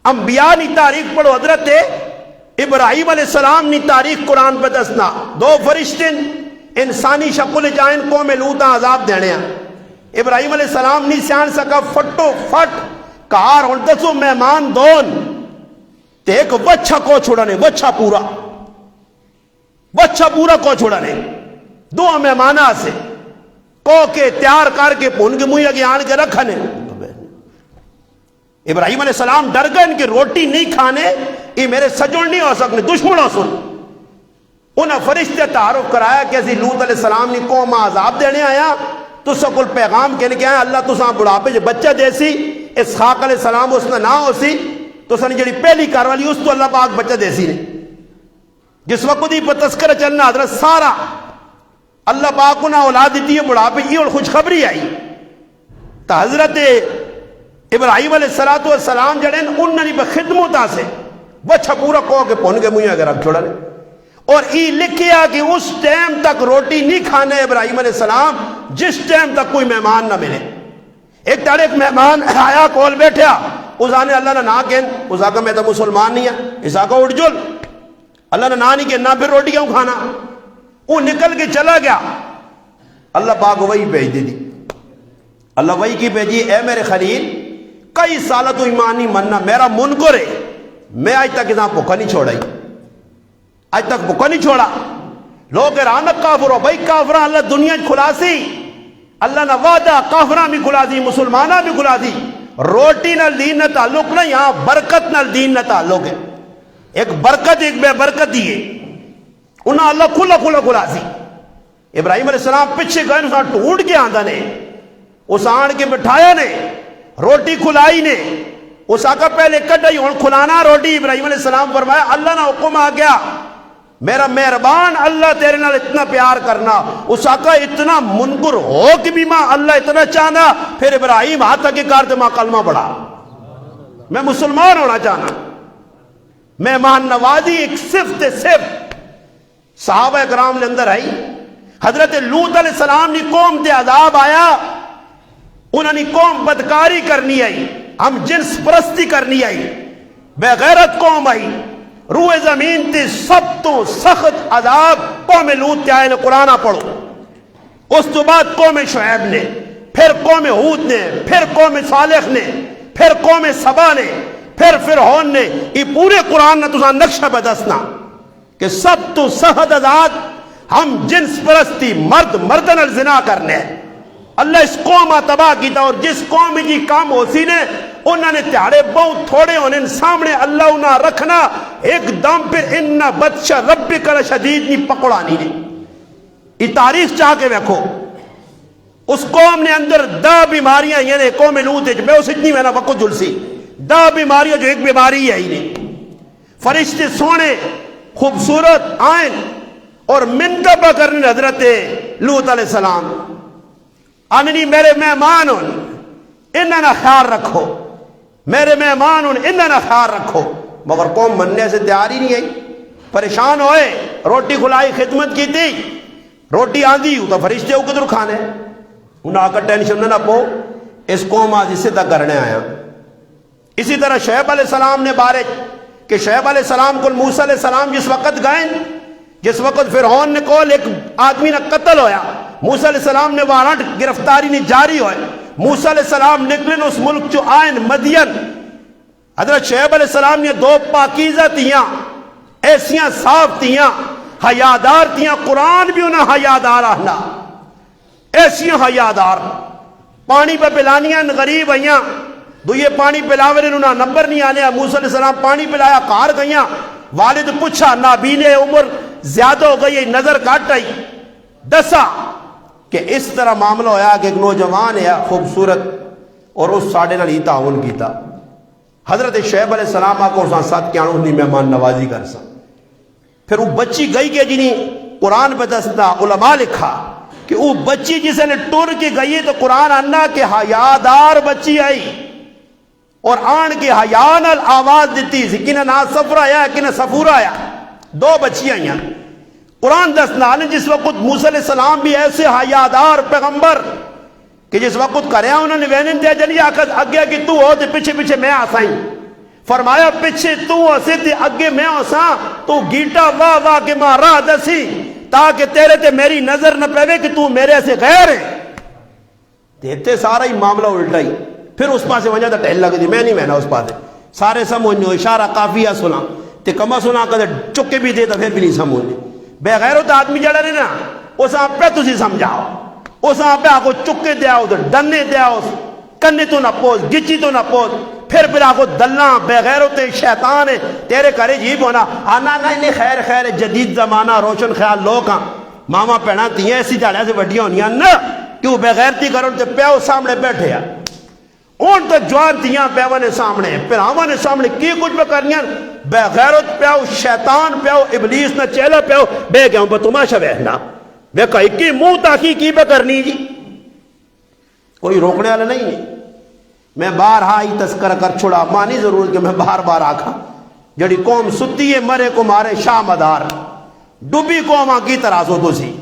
S1: انبیاء نی تاریخ پڑھو حضرت ابراہیم علیہ السلام نی تاریخ قرآن پہ دسنا 2 فرشتے انسانی شکل جائن قوم لوط عذاب دینے ہیں. ابراہیم علیہ السلام نی سیان سکا فٹو فٹ کار اور دسو مہمان دون تے ایک وچھا کو چھوڑانے وچھا پورا کو چھوڑانے 2 مہمانہ سے کو کے تیار کر کے پون کے موئی اگے آن کے رکھنے. ابراہیم علیہ السلام ڈر گئے ان کی روٹی نہیں کھانے یہ میرے سجن نہیں ہو سکنے دشمنوں سن. انہیں فرشتے تعارف کرایا کہ اسی لوط علیہ السلام نے قوم عذاب دینے آیا تو سکل پیغام کہنے کے آیا اللہ تو ساں بڑھاپے جو بچہ دے سی اسحاق علیہ السلام اس نے نہ ہو سی تو سن جڑی پہلی کاروالی اس تو اللہ پاک بچہ دے سی نے. جس وقت ہی پر تذکرہ چلنا حضرت سارا اللہ پاک انہیں اولاد دیتی ہے بڑھاپے یہ اور خوشخبری آئی تو حضرت ابراہیم علیہ السلام جڑے انہوں نے خدمت سے بچہ پورا کو کے پون کے مجھے اگر اب چھوڑا لے اور ای لکھیا کہ اس ٹائم تک روٹی نہیں کھانے ابراہیم علیہ السلام جس ٹائم تک کوئی مہمان نہ ملے. ایک تاڑے ایک مہمان آیا کول بیٹھیا اس آنے اللہ نے نہ کہن اس آقا میں تو مسلمان نہیں ہے اس آقا اٹھ جل اللہ نے نہ نہیں کہن نہ پھر روٹی کیوں کھانا. وہ نکل کے چلا گیا. اللہ پاک وہی بھیج دی اللہ وہی کی بھیجی اے میرے خلیل کئی سالہ تو ایمان نہیں مننا میرا منکر ہے میں آج تک اتنا بھوکا نہیں چھوڑا آج تک بھوکا نہیں چھوڑا. لوگ رانک کافر ہو بھائی کافران اللہ دنیا کھلاسی اللہ نے وعدہ کافران بھی کھلاسی مسلمانہ بھی کھلاسی. روٹی نہ دین نہ تعلق نہ یہاں برکت نہ دین نہ تعلق ہے. ایک برکت ایک بے برکت ہی ہے انہاں اللہ کھلا کھلاسی. ابراہیم علیہ السلام پیچھے گئے انہاں ٹوٹ کے آندہ نے اس آن کے بٹھایا نے روٹی کھلائی نے اس آقا پہلے کٹائی ہون کھلانا روٹی. ابراہیم علیہ السلام فرمایا اللہ نہ حکم آ گیا میرا مہربان اللہ تیرے نال اتنا پیار کرنا. اس آقا اتنا منکر ہو کہ بھی ماں اللہ اتنا چاہنا پھر ابراہیم ہاتھ آگے کارتے ماں کلمہ پڑھا میں مسلمان ہونا چاہنا. مہمان نوازی ایک صفت صرف صحابہ اکرام نے اندر آئی. حضرت لوط علیہ السلام نے قوم تے عذاب آیا انہوں نے قوم بدکاری کرنی آئی ہم جنس پرستی کرنی آئی بے غیرت قوم آئی. روح زمین تے سب تو سخت عذاب قوم لوط تے آئے نے قرآن پڑھو. اس تو بعد قوم شعیب نے پھر قوم ہود نے پھر قوم صالح نے پھر قوم سبا نے پھر فرعون نے یہ پورے قرآن نے تسا نقشہ بدسنا کہ سب تو سخت عذاب ہم جنس پرستی مرد مردن الزنا کرنے. اللہ اس قوم تباہ کیتا اور جس قوم کی کام ہو سی نے انہوں نے تیارے بہت تھوڑے ہونے سامنے اللہ انہاں رکھنا ایک دم پھر انہا بدشہ ربک لشدید نہیں پکڑانی نے. یہ تاریخ چاہ کے ویکھو اس قوم نے اندر 10 بیماریاں یعنی قوم لوط ہے میں اس اتنی میں نہ وقت جلسی 10 بیماریاں جو ایک بیماری ہے ہی نہیں. فرشتے سونے خوبصورت آئین اور منتبہ کرنے حضرت لوط علیہ السلام آنی میرے مہمان انہاں خیال رکھو میرے مہمان انہاں خیال رکھو. مگر قوم مننے سے تیار ہی نہیں آئی پریشان ہوئے روٹی کھلائی خدمت کی تھی روٹی آندھی تو فرشتے ہو کدھر کھانے انہیں آ کر ٹینشن نہ پو اس قوم آج اسے تک کرنے آیا اسی طرح شعیب علیہ السلام نے بارے کہ شعیب علیہ السلام کو موسیٰ علیہ السلام جس وقت گئے جس وقت فرعون نے کول ایک آدمی نہ قتل ہویا موسیٰ علیہ السلام نے وارنٹ گرفتاری نہیں جاری ہوئے موسیٰ علیہ السلام نکلن اس ملک جو آئین مدین حضرت شعیب علیہ السلام نے دو پاکیزہ تیاں ایسیاں صاف تیاں حیادار تیاں قرآن بھی انہیں حیادار آنا ایسیاں حیادار پانی پہ پلانیاں غریب آئیاں دو یہ پانی پلاور انہوں نمبر نہیں آنے موسیٰ علیہ السلام پانی پلایا کار گئیاں والد پوچھا نابین عمر زیادہ ہو گئی نظر کاٹ آئی دسا کہ اس طرح معاملہ ہویا کہ ایک نوجوان ہے خوبصورت اور اس ساڑھے نال ہی تعاون کیتا حضرت شعیب علیہ السلام کو اس ساتھ کیا انہوں نے مہمان نوازی کر سا پھر وہ بچی گئی کہ جنہیں قرآن پہ دستا علماء لکھا کہ وہ بچی جسے نے ٹور کے گئی تو قرآن انا کہ حیادار بچی آئی اور آن کے حیانال آواز دیتی سی کنہ نا سفر آیا کنہ سفور آیا دو بچی آئیاں قرآن دسنا جس وقت موسیٰ علیہ السلام بھی ایسے حیادار پیغمبر کہ جس وقت کریا انہوں نے وینن دیا جنی آکھت اگے کہ تو ہو تے پیچھے پیچھے میں آسائیں فرمایا پیچھے تو ہو تے اگے میں آساں تو گیٹا واہ واہ کے ماں راہ دسی تاکہ تیرے تے میری نظر نہ پہوے کہ تو میرے سے غیر ہے دیتے سارا ہی معاملہ الٹائی پھر اس پاسے وجہ تا ٹہل لگ دی میں نہیں مہنا اس پاسے سارے سمجھو اشارہ کافیہ سنا تے کما سنا کدھر چکے بھی دے تا پھر بھی نہیں سمجھو بے غیرت آدمی جڑا رہے نا اس آپ پہ تسی سمجھاؤ اس آپ پہ آکو چکے دیا ہو ڈنے دیا ہو کنے تو نہ پوز گچی تو نہ پوز پھر آکو دلنا بے غیرت شیطان ہے تیرے کرے جیب ہونا آنا نہیں خیر خیر جدید زمانہ روشن خیال لوگ ہاں ماما پہنا تیئے ایسی جاڑے سے وڈیاں ہونیاں نا کیوں بے غیرتی کرو تے پیو سامنے بیٹھے ہیں اون تو جوان تیاں پیوانے سامنے پھر آوانے سامنے کی کچھ پہ کرنیاں بے غیرت پیو شیطان پیو ابلیس نہ چیلہ پیو بے گیا ہوں پہ تماشا بہنا بے کہا اکی منہ تاکی کی پہ کرنی جی کوئی روکنے والا نہیں ہے میں بار ہائی تذکرہ کر چھوڑا مانی ضرور کہ میں بار بار آکھا جڑی قوم ستی ہے مرے کو مارے شاہ مدار ڈوبی قوم کی طرح سو تو سی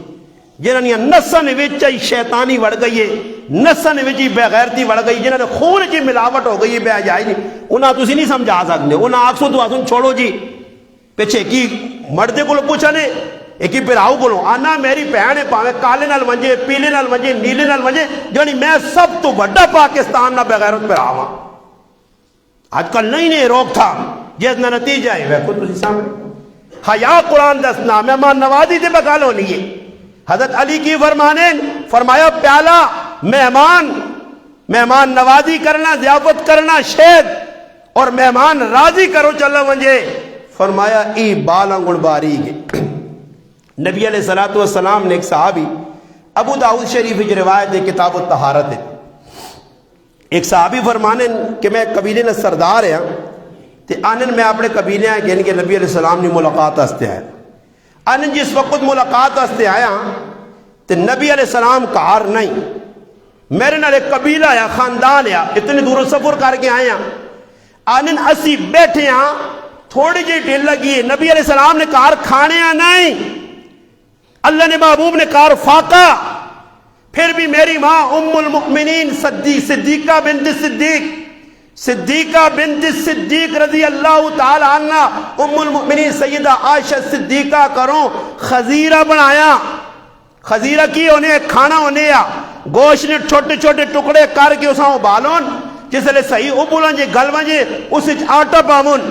S1: جنہاں نسن وچی شیطانی وڑ گئی ہے نسن وچی بے غیرتی وڑ گئی جنہاں نے خون کی ملاوٹ ہو گئی ہے بے جائے نہیں انہاں تسی نہیں سمجھا سکتے انہاں آکسو تو آسن چھوڑو جی پیچھے کی مردے کو پوچھا نے ایک ہی پھراؤ کو آنا میری بہن پاوے کالے نال ونجے پیلے نال ونجے نیلے نال ونجے جانی میں سب تو بڑا پاکستان نہ بے غیرت پہ آواں آج کل نہیں نہیں روک تھا جس نہ نتیجہ ہے وہ خود تسی سامنے حیا قرآن دسنا مہمان نوازی تے بگال ہونی ہے حضرت علی کی فرمانے فرمایا پیالہ مہمان نوازی کرنا ضیافت کرنا شید اور مہمان راضی کرو چلو ونجے فرمایا ای بالنگن باری گے نبی علیہ السلام نے ایک صحابی ابو داؤد شریف کی روایت ہے کتاب الطہارت ہے ایک صحابی فرمانے کہ میں قبیلے نے سردار ہے تے آنن میں اپنے قبیلے ہیں کہ ان کے نبی علیہ السلام نے ملاقات ہستے آئے آنن جس وقت ملاقات ہستے آیا تے نبی علیہ السلام کار نہیں میرے نال ایک قبیلہ ہے خاندان ہے اتنی دور سفر کر کے آئے ہیں آنن اسی بیٹھے ہیں تھوڑی جی ڈھیل لگی ہے نبی علیہ السلام نے کار کھانے ہیں نہیں اللہ نے محبوب نے کار فاقہ پھر بھی میری ماں ام المؤمنین صدیقہ بنت صدیق رضی اللہ تعالی عنہ ام المؤمنین سیدہ عائشہ صدیقہ کروں خزیرہ بنایا خزیرہ کی ہونے کھانا ہونے یا گوشت نے چھوٹے چھوٹے ٹکڑے کر کے اساں بالون جس لئے صحیح ابولن جے گلوان جے اس آٹا پاون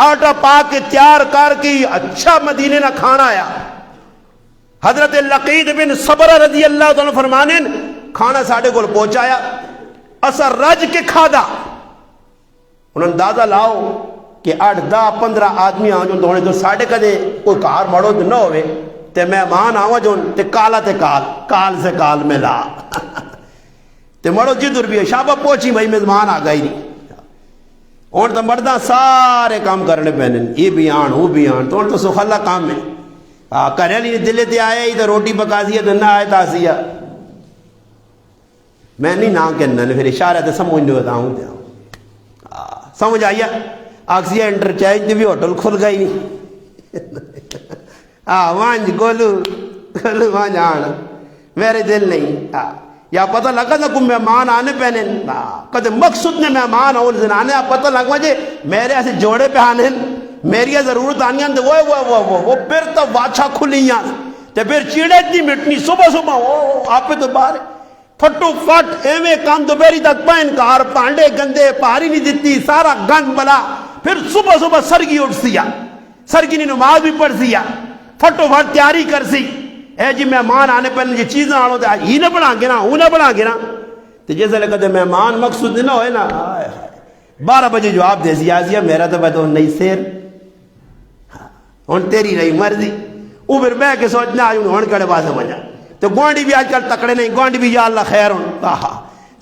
S1: آٹا پا کے تیار کر کے اچھا مدینے نہ کھانا آیا حضرت لقید بن صبر رضی اللہ تعالیٰ فرمانے کھانا ساڑھے کو پہنچایا اثر رج کے کھادا انہوں اندازہ لاؤ کہ 8-10-15 آدمی آؤں جو دونے تو ساڑھے کدے کوئی کار مڑو تو نہ ہوئے تے مہمان آؤں جو تے کالا تے کال سے کال میں لا تے مڑو جدر بھی ہے شابہ پہنچی بھائی مہمان آ گئی نہیں اور تو مردہ سارے کام کرنے پہنے یہ بھی آن وہ بھی آن تو سخلا کام ہے کرے لی دلے تے آئے ہی تو روٹی پکا دیا تو نہ آئے تاسیا میں نہیں نام کہنا پھر اشارہ تے سمجھنے ہوتا ہوں سمجھ آئیا آکسیا انٹرچینج بھی ہوٹل کھل گئی نہیں وانج گولو گولو وانج آنا میرے دل نہیں یا پتہ لگا تھا کوئی مہمان آنے پہنے کدے مقصود نے مہمان ہو زنانے پتہ لگ مجھے میرے ایسے جوڑے پہ آنے میری ضرورت آنی ہیں وہ پھر تو واچھا کھلیاں تے پھر چیڑے اتنی مٹنی صبح صبح آپ پہ تو باہر پھٹو پھٹ ایویں کام دوپہری تک پہن کار پانڈے گندے پاری نہیں دیتی سارا گند بلا پھر صبح صبح سرگی اٹھ سیا سرگی نے نماز بھی پڑھ سیا پھٹو پھٹ تیاری کر سی اے جی مہمان آنے پہلے یہ چیزیں آنو تے ہی نہ بنا گے نا وہ نہ بنا گے نا تو جیسے لگا مہمان مقصود نہ ہوئے نا 12 بجے جواب دے سی آزیا میرا تو بہت نہیں سیر ہون تیری رہی مرضی وہ پھر بہ کے سوچنا آج ہون کڑے بات سمجھا تو گوانڈی بھی آج کل تکڑے نہیں گوانڈی بھی یا اللہ خیر ہون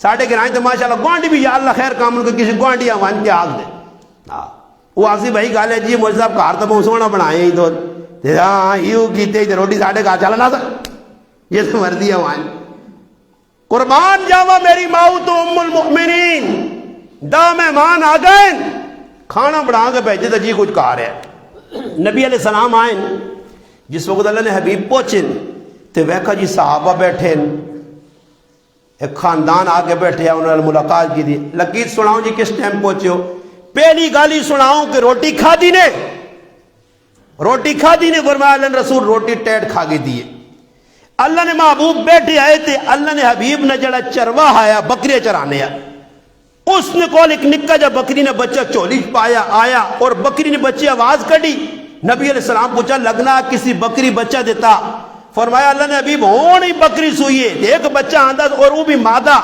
S1: ساڑھے گرائیں تو ماشاءاللہ گوانڈی بھی یا اللہ خیر کام ان کو کسی گوانڈی آوان کے آگ دے وہ آسی بھائی کہا لے جی مجھے صاحب کار تو بہت سونا بنائے ہی تو ہاں یوں کیتے ہی روٹی ساڑھے کہا چلا نہ سک یہ تو مرضی آوان قربان جاوا میری ماؤ تو ام المؤمنین دا مہمان آ گئے کھانا بڑھا کے بیٹھے تو جی کچھ کہا رہے نبی علیہ السلام آئیں جس وقت اللہ نے حبیب پہنچن تو ویکھا جی صحابہ بیٹھے ایک خاندان آگے بیٹھے انہوں نے ملاقات کی دی لقیت سناؤں جی کس ٹائم پہنچے ہو پہلی گالی سناؤں کہ روٹی کھا دی نے فرمایا اللہ نے رسول روٹی ٹیٹ کھا کے دیے اللہ نے محبوب بیٹھے آئے تھے اللہ نے حبیب نے جڑا چرواہ آیا بکریاں چرانے اس نے کول ایک نکا جا بکری نے بچہ چولی پایا آیا اور بکری نے بچے آواز کڑی نبی علیہ السلام پوچھا لگنا کسی بکری بچہ دیتا فرمایا اللہ نے حبیب ہونی بکری سوئیے ایک بچہ آندھا اور وہ بھی مادہ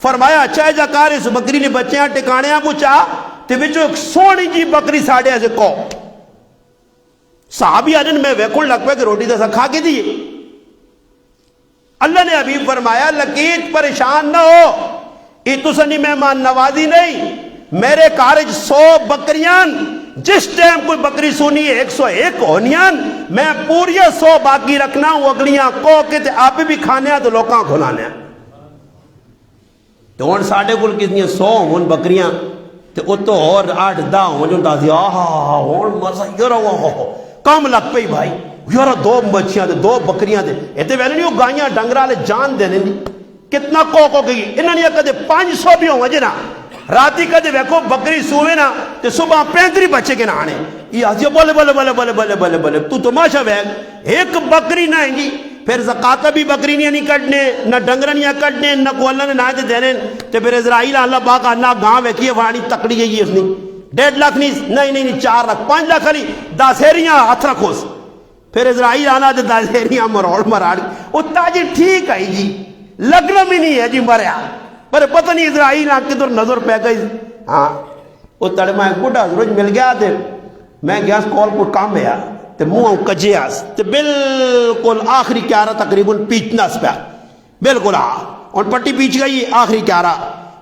S1: فرمایا اچھا جا کار اس بکری نے بچیاں ٹکانیاں پوچھا تے بچو ایک سونی جی بکری ساڑھے ایسے کو صحابی آجن میں ویکھن لگ پہ کہ روٹی دسا کھا کے دیئے اللہ نے حبیب فرمایا لقیت پریشان نہ ہو یہ تو سنی مہمان نوازی نہیں میرے کارج 100 بکریاں جس ٹائم کوئی بکری سونی ہے 101 ہونیاں میں پوری 100 باقی رکھنا ہوں اگلیاں کو کہ آپ بھی کھانے ہیں تو لوکاں کھلانے ہیں تو ان ساڑھے کل کتنی 100 ہون بکریاں تو اتو اور 8-10 ہون جو تازی ہون مزہ یہ رہا کم لگ پئی بھائی یارا 2 بچیاں دے 2 بکریاں دے ایتے ویلے نہیں وہ گائیاں ڈنگرہ لے جان دینے نہیں کتنا کوک ہو گئی انہوں نے کہتے 500 بھی ہوں گے نا راتی کہتے ویکھو بکری سوئے نا تے صبح 35 بچے کے نہ آنے یہ آجی بولے بولے بولے بولے بولے بولے بولے تو تماشا ویک ایک بکری نہ ہیں جی پھر زکاة بھی بکری نہیں کٹنے نہ ڈنگر نہیں کٹنے نہ کو اللہ نے نہ دے دینے تے پھر اسرائیل اللہ باق اللہ گاں ویکھیے وہانی تکڑی ہے یہ اس نے 1.5 لاکھ نہیں 4 لاکھ 5 لاکھ علی 10 ہیریاں ہاتھ رکھوس پھر اسرائیل آنا دے 10 ہیریاں مراڑ وہ تاجی ٹھیک ہے جی لگنا بھی نہیں ہے جی مریا پر پتہ نہیں اسرائیل آنکھ کے دور نظر پہ گئی ہاں وہ تڑے میں بڑھا روز مل گیا تھے میں گیا کال پر کام میں تے منہ کجے آس تے بالکل آخری کیارا تقریباً پیچنا اس پہ بالکل اور پٹی پیچ گئی آخری کیارا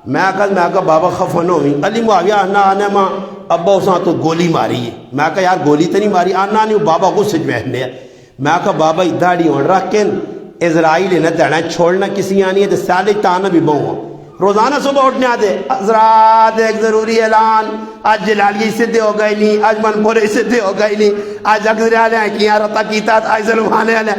S1: میں کہا بابا خفن ہوئی علی معاویہ آنا آنے ماں ابا اساں تو گولی ماری ہے میں کہا یار گولی تو نہیں ماری آنا نہیں بابا کو سج بہنے میں کہا بابا ادھاڑی ہون رکھیں اسرائیل نہ دینا چھوڑنا کسی آنی ہے تو سالے تانا بھی بہوں روزانہ صبح اٹھنے آتے حضرات ایک ضروری اعلان آج جلالیہ صدے ہو گئی نہیں آج منپورے صدے ہو گئی نہیں آج اکثر آلے ہیں کیاں رتا کیتا آج ظلمانے آلے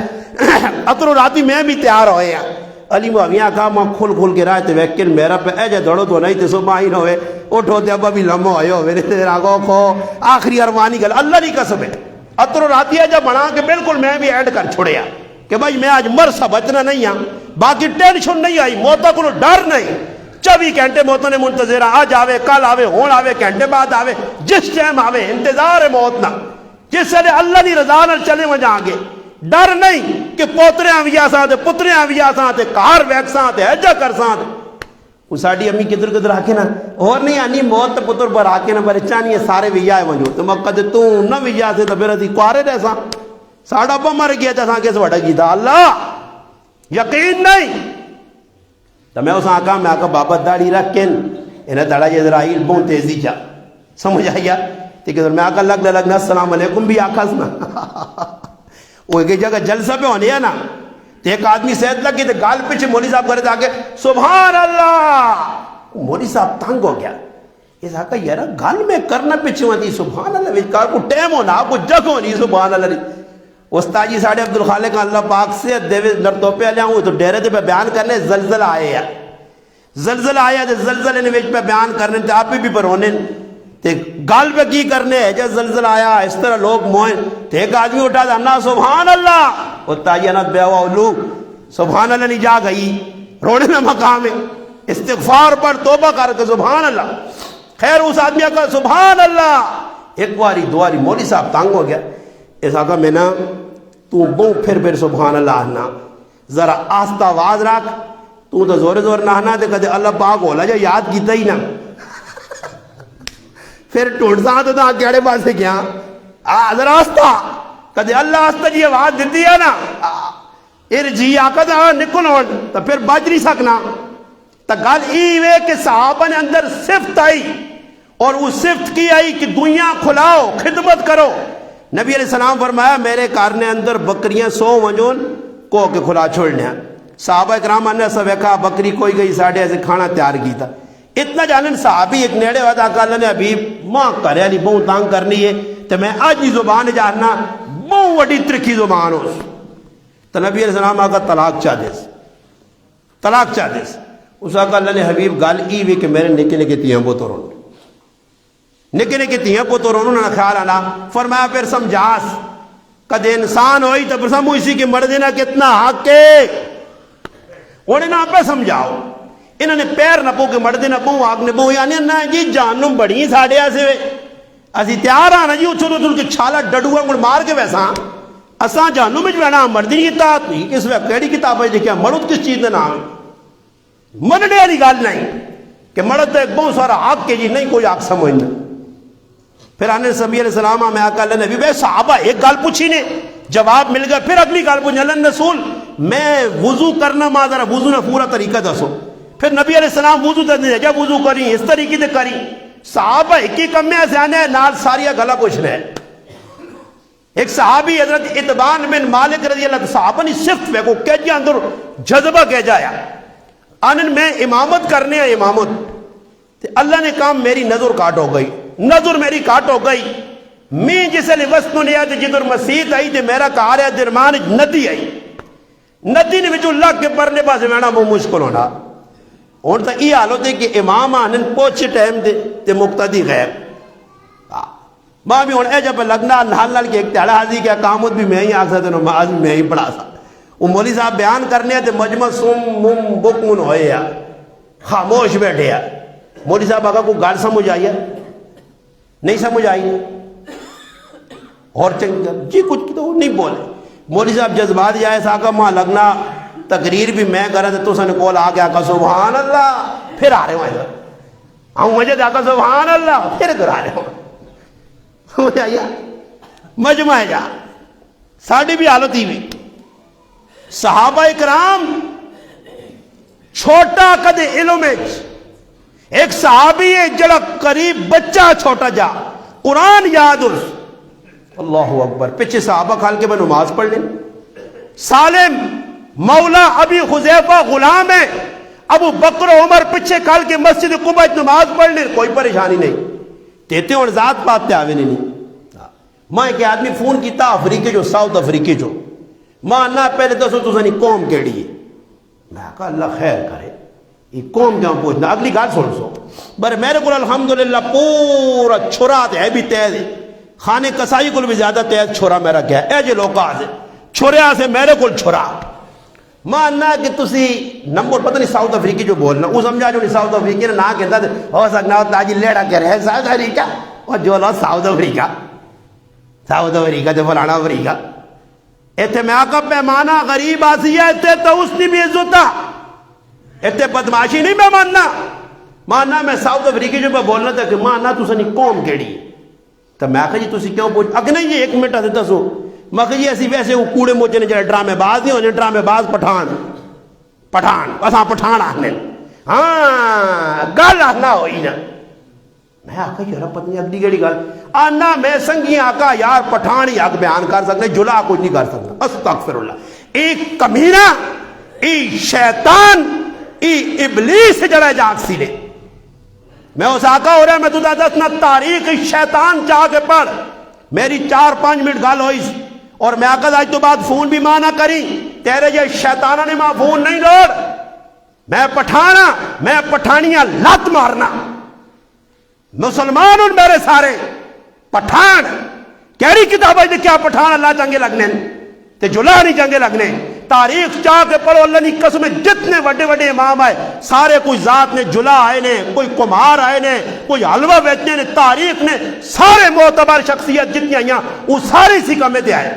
S1: اترو راتی میں بھی تیار ہوئے ہیں علی معاویہ کہا ماں کھول کے رہے تھے ویکل میرا پہ اے جے دوڑو تو نہیں تھے صبح ہی نہ ہوئے اٹھو تے ابا بھی لمحہ ہوئے ہو میرے تیرے آگو کھو آخری ارمانی گل اللہ نہیں قسم ہے اترو راتی ہے جب بنا کے بالکل میں بھی ایڈ کر چھوڑیا کہ بھائی میں آج مر سا بچنا نہیں ہاں باقی ٹینشن نہیں آئی موتا کو ڈر نہیں 24 گھنٹے موتوں نے منتظر آج آوے کل آوے ہون آوے گھنٹے بعد آوے جس ٹائم آوے انتظار ہے موت نہ جس سے اللہ نہیں رضا نہ چلے وجہ آگے ڈر نہیں کہ پوترے آویا ساں تے پترے آویا ساں تے کار ویک ساں تے ایجا کر ساں وہ ساڑھی امی کدھر آکے نا اور نہیں آنی موت تے پتر پر آکے نا پر اچھا نہیں ہے سارے ویجا ہے وجہ تو مقد تو نہ ویجا سے تو پھر ادھی کوارے رہ ساں ساڑھا ابا مر گیا تھا ساں کیسے وڑا گیتا اللہ یقین نہیں تو میں اس آقا میں آقا بابا داڑی رکھیں انہیں داڑا اسرائیل بہت تیزی چا سمجھ آئیا ٹھیک ہے میں آقا لگنا السلام علیکم بھی آقا سنا وہ ایک جگہ جلسہ پہ ہونے ہے نا تو ایک آدمی صحت لگی تو گال پیچھے مولی صاحب کرے تھا کہ سبحان اللہ مولی صاحب تنگ ہو گیا اس آقا یارا گال میں کرنا پیچھے ہوتی سبحان اللہ ویچکار کو ٹیم ہونا کو جگ ہونی سبحان اللہ استاد جی ساڑھے عبد الخالق اللہ پاک سے دیوے نرتوپے لیا ہوں تو ڈیرے دے پہ بیان کرنے زلزلہ آئے یا زلزلہ آیا تے زلزلے نے وچ پہ بیان کرنے تے آپ بھی پرونے تے گال پہ کی کرنے ہے جب زلزلہ آیا اس طرح لوگ موئن تے ایک آدمی اٹھا تھا انا سبحان اللہ استاد جی انت بیوا اولو سبحان اللہ نہیں جا گئی رونے میں مقام ہے استغفار پر توبہ کر کے سبحان اللہ خیر اس آدمی کا سبحان اللہ ایک باری دواری مولوی صاحب تانگ ہو گیا اس آقا میں نا تو بہو پھر سبحان اللہ آنا ذرا آستہ آواز رکھ تو زور زور نہ آنا تے کدے اللہ پاک ہولا جا یاد کیتا ہی نا پھر ٹوٹ سا تو تا کیڑے پاس سے کیا ذرا آستہ کدے اللہ آستہ جی آواز دیتی ہے نا ارجی آقا دا نکل ہون تو پھر بج نہیں سکنا تا گل ایوے کہ صحابہ نے اندر صفت آئی اور اس صفت کی آئی کہ دنیا کھلاؤ خدمت کرو نبی علیہ السلام فرمایا میرے کارنے اندر بکریاں 100 ونجون کو کے کھلا چھوڑنے ہیں صحابہ اکرام نے سب کہا بکری کوئی گئی ساڑھے ایسے کھانا تیار کی تھا اتنا جانن صحابی ایک نیڑے ہوا تھا کہ اللہ نے حبیب ماں کرے علی بہت تانگ کرنی ہے تو میں آج ہی زبان جاننا بہت وڈی ترکھی زبان ہو تو نبی علیہ السلام آقا طلاق چاہ دیس اس آقا اللہ نے حبیب گال ای وی کہ میرے نکے نکے تیاں بو تو رون نکے نکے تیاں بو تو رون انہوں نے خیال آنا فرمایا پھر سمجھاس کدے انسان ہوئی تو پھر سمجھ اسی کی مردینہ کتنا حق کے انہیں نہ پہ سمجھاؤ انہوں نے پیر نہ پو کے مردینہ پو آگ نے پو یعنی نہ جی جانم بڑی ساڑھے ایسے اسی تیار آنا جی اچھو تو کی چھالا ڈڑوا مڑ مار کے ویسا اساں جانم میں جوانا مردینی کتاب نہیں کس وقت کیڑی کتاب ہے دیکھیا مرد کس چیز نے نام منڈے والی گال نہیں کہ مرد تو ایک بہت سارا حق کے جی نہیں کوئی حق سمجھنا پھر آنے نبی علیہ السلام میں آقا اللہ نبی بے صحابہ ایک گال پوچھی نے جواب مل گیا پھر اگلی گال پوچھنے اللہ رسول میں وضو کرنا ماں ذرا وضو نے پورا طریقہ دسو پھر نبی علیہ السلام وضو دے جب وضو کری اس طریقے سے کری صحابہ ایک ہی کم میں سے آنے نال ساریا گلا پوچھ رہے ایک صحابی حضرت اتبان بن مالک رضی اللہ صحابہ نے صفت پہ کو کہہ جا اندر جذبہ کہہ جایا آنن میں امامت کرنے ہیں امامت اللہ نے کہا میری نظر کاٹ ہو گئی نظر میری کاٹ ہو گئی میں جسے وسط نہیں آتے جدر مسیح آئی تے میرا کہا رہا درمان ندی آئی ندی نے بچو اللہ کے پرلے پاس مینا وہ مشکل ہونا اور تا یہ حال ہوتے کہ امام آنن پوچھے ٹائم دے تے مقتدی غیب ماں بھی ہونے جب لگنا نال نال کے ایک تیڑا حاضی کیا کامت بھی میں ہی آگ سکتے ہیں معاذ بھی میں ہی پڑھا سکتے وہ مولی صاحب بیان کرنے ہیں تے مجمع سم مم بکمن ہوئے یا خاموش بیٹھے یا مولی صاحب آگا کو گال سمجھ آئی ہے نہیں سمجھ آئی اور جی کچھ تو نہیں بولے مولی صاحب جذبات جائے ساکا ماں لگنا تقریر بھی میں کرا تو سن کول آ گیا کہ سبحان اللہ پھر آ رہے ہوں ادھر آؤں مجھے کہ سبحان اللہ پھر ادھر آ رہے ہوں ہو جائے مجمع جا ساڑھی بھی حالت ہی بھی صحابہ اکرام چھوٹا کدے علم ایک صحابی ہے جڑا قریب بچہ چھوٹا جا قرآن یاد اس اللہ اکبر پیچھے صحابہ کھال کے میں نماز پڑھ لیں سالم مولا ابی خزیفہ غلام ہے ابو بکر عمر پیچھے کھال کے مسجد قباء نماز پڑھ لیں کوئی پریشانی نہیں تیتے اور ذات پاتے آوے نہیں ماں ایک آدمی فون کیتا افریقی جو ساؤتھ افریقی جو ماں نہ پہلے دسو تو سنی قوم کیڑی ہے میں کہا اللہ خیر کرے یہ قوم کیوں پوچھنا اگلی گال سن سو بر میرے کو الحمدللہ پورا چھوڑا ہے بھی تیز خانے کسائی کو بھی زیادہ تیز چھوڑا میرا کیا ہے اے جے لوگ آسے چھوڑے آسے میرے کو چھوڑا ماں نہ کہ تسی نمبر پتہ نہیں ساؤتھ افریقی جو بولنا وہ سمجھا جو نہیں ساؤتھ افریقی نے نہ کہتا تھے ہو سکنا ہوتا آجی لیڑا کہہ رہے ہیں ساؤتھ افریقہ اور جو لو ساؤتھ افریقہ تے فلانا افریقہ ایتھے میں آقا پیمانہ غریب آسی ہے ایتھے تو اس نے بھی عزتا ایتھے بدماشی نہیں میں ماننا ماننا میں ساؤتھ افریقی جو پہ بولنا تھا کہ ماننا تو سنی قوم کیڑی تو میں آقا جی تسی کیوں پوچھ اگر نہیں یہ ایک منٹ آتے دسو میں کہ جی ایسی ویسے وہ کوڑے موچے نے جڑے ڈرامے باز نہیں ہونے ڈرامے باز پٹھان اساں پٹھان آنے ہاں گل آنا ہوئی نا میں آقا جی رب پتنی اگلی گیڑی گل آنا میں سنگی آقا یار پٹھان ہی حق بیان کر سکتے جلا کچھ نہیں کر سکتا استغفر اللہ ایک کمینہ ای شیطان ای ابلیس جڑا جاگ سی لے میں اس آقا ہو رہا میں تو دسنا تاریخ شیطان چاہ کے پڑھ میری 4-5 منٹ گل ہوئی اور میں آقا آج تو بعد فون بھی ماں نہ کری، تیرے یہ شیطانہ نے ماں فون نہیں لوڑ، میں پٹھانا، میں پٹھانیاں لات مارنا، مسلمان ان میرے سارے پٹھان کیڑی کتاب ہے کیا پٹھان اللہ جنگے لگنے تے جلا نہیں جنگے لگنے، تاریخ چاہ کے پڑھو اللہ کی قسم، جتنے وڈے وڈے امام آئے سارے کوئی ذات نے جلا آئے نے، کوئی کمار آئے نے، کوئی حلوہ بیچنے نے، تاریخ نے سارے معتبر شخصیت جتنی آئیں وہ سارے اسی کمے دے آئے،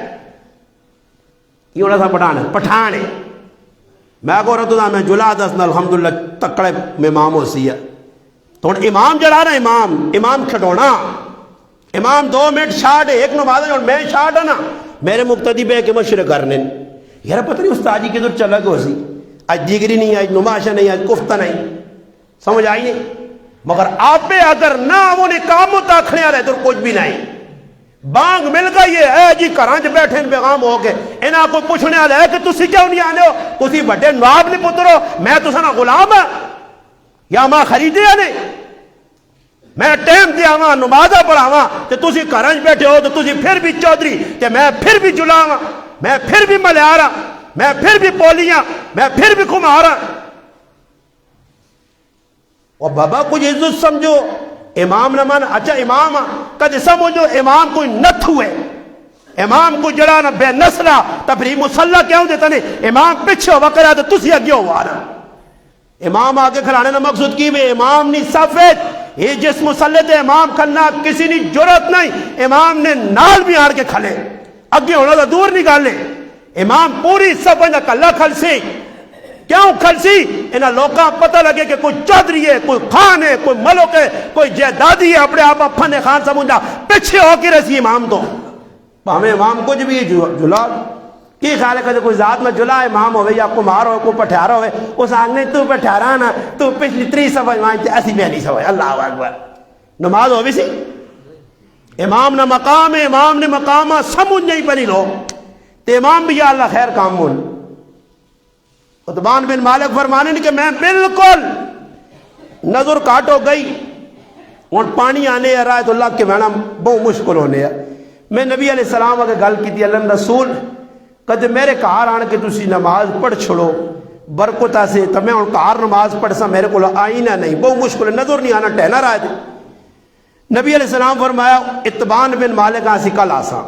S1: یہ ہونا تھا پٹھان ہے۔ میں کہو رہا میں جلا دسنا الحمدللہ تکڑے میں امام ہو سی ہے، تو امام جڑا نا امام کھٹونا، امام 2 منٹ شاٹ ہے، ایک نماز ہے اور میں شاٹ ہے نا میرے مقتدی بے کے مشرے کرنے، یار پتہ نہیں استاد جی کدھر چلا گیا سی، آج دیگری نہیں، آج نماشا نہیں، آج کفتہ نہیں، سمجھ آئی نہیں، مگر آپ پہ اگر نہ وہ نے کاموں تاکھنے آ رہے تو کچھ بھی نہیں، بانگ مل گئی ہے جی گھراں چ بیٹھے بیغام ہو کے، انہاں کو پوچھنے والے ہے کہ تسی کیوں نہیں آنے ہو، تسی بڑے نواب نہیں پترو، میں تساں نا غلام ہاں یا ماں خریدے نے، میں ٹائم دیا ہاں نمازاں پڑھاواں تے تسی گھراں چ بیٹھے ہو تو تسی پھر بھی چودھری تے میں پھر بھی جلاواں، میں پھر بھی ملیارا، میں پھر بھی پولیاں، میں پھر بھی کمارا، اور بابا کچھ عزت سمجھو، امام نہ مان، اچھا امام کد سمجھو امام کوئی نت ہوئے، امام کو جڑا نہ بے نسلہ تبری مسلح کیوں دیتا نہیں، امام پیچھے ہوا کرا تو تسی اگے ہوا رہا، امام آگے کھلانے نہ مقصود کی بھی امام نہیں سفید، یہ جس مسلح تے امام کھلنا کسی نے جرت نہیں، امام نے نال بھی آڑ کے کھلے، اگے ہونا تو دور نکالے، امام پوری سب بندہ کلہ کھل سی، کیوں کھل سی؟ انہاں لوگاں پتہ لگے کہ کوئی چودھری ہے، کوئی خان ہے، کوئی ملک ہے، کوئی جیدادی ہے، اپنے آپ اپنے خان سمجھا پیچھے ہو کے رسی امام تو، ہمیں امام کچھ بھی جلا کی خیال ہے کہ کوئی ذات میں جلا امام ہوئے یا کمار ہوئے کوئی پٹھارا ہوئے، اس آگنے تو پٹھارا نا تو پچھلی 3 صفحہ مانتے ایسی بھی نہیں سوئے، اللہ اکبر، نماز ہوئی سی، امام نہ مقام ہے، امام نے مقامہ سمجھ نہیں پڑی لو، تے امام بھی یا اللہ خیر کام مول، عتبان بن مالک فرمانے کہ میں بالکل نظر کاٹ ہو گئی اور پانی آنے آ رہا ہے تو اللہ کے معنی بہت مشکل ہونے ہے، میں نبی علیہ السلام اگر گل کی تھی اللہ رسول کد میرے کار آن کے تسی نماز پڑھ چھڑو برکتہ سے تو میں ان کار نماز پڑھ سا میرے کو آئینہ نہیں، بہت مشکل ہے، نظر نہیں آنا ٹہنا رہا تھے، نبی علیہ السلام فرمایا عتبان بن مالک آسی کل آسا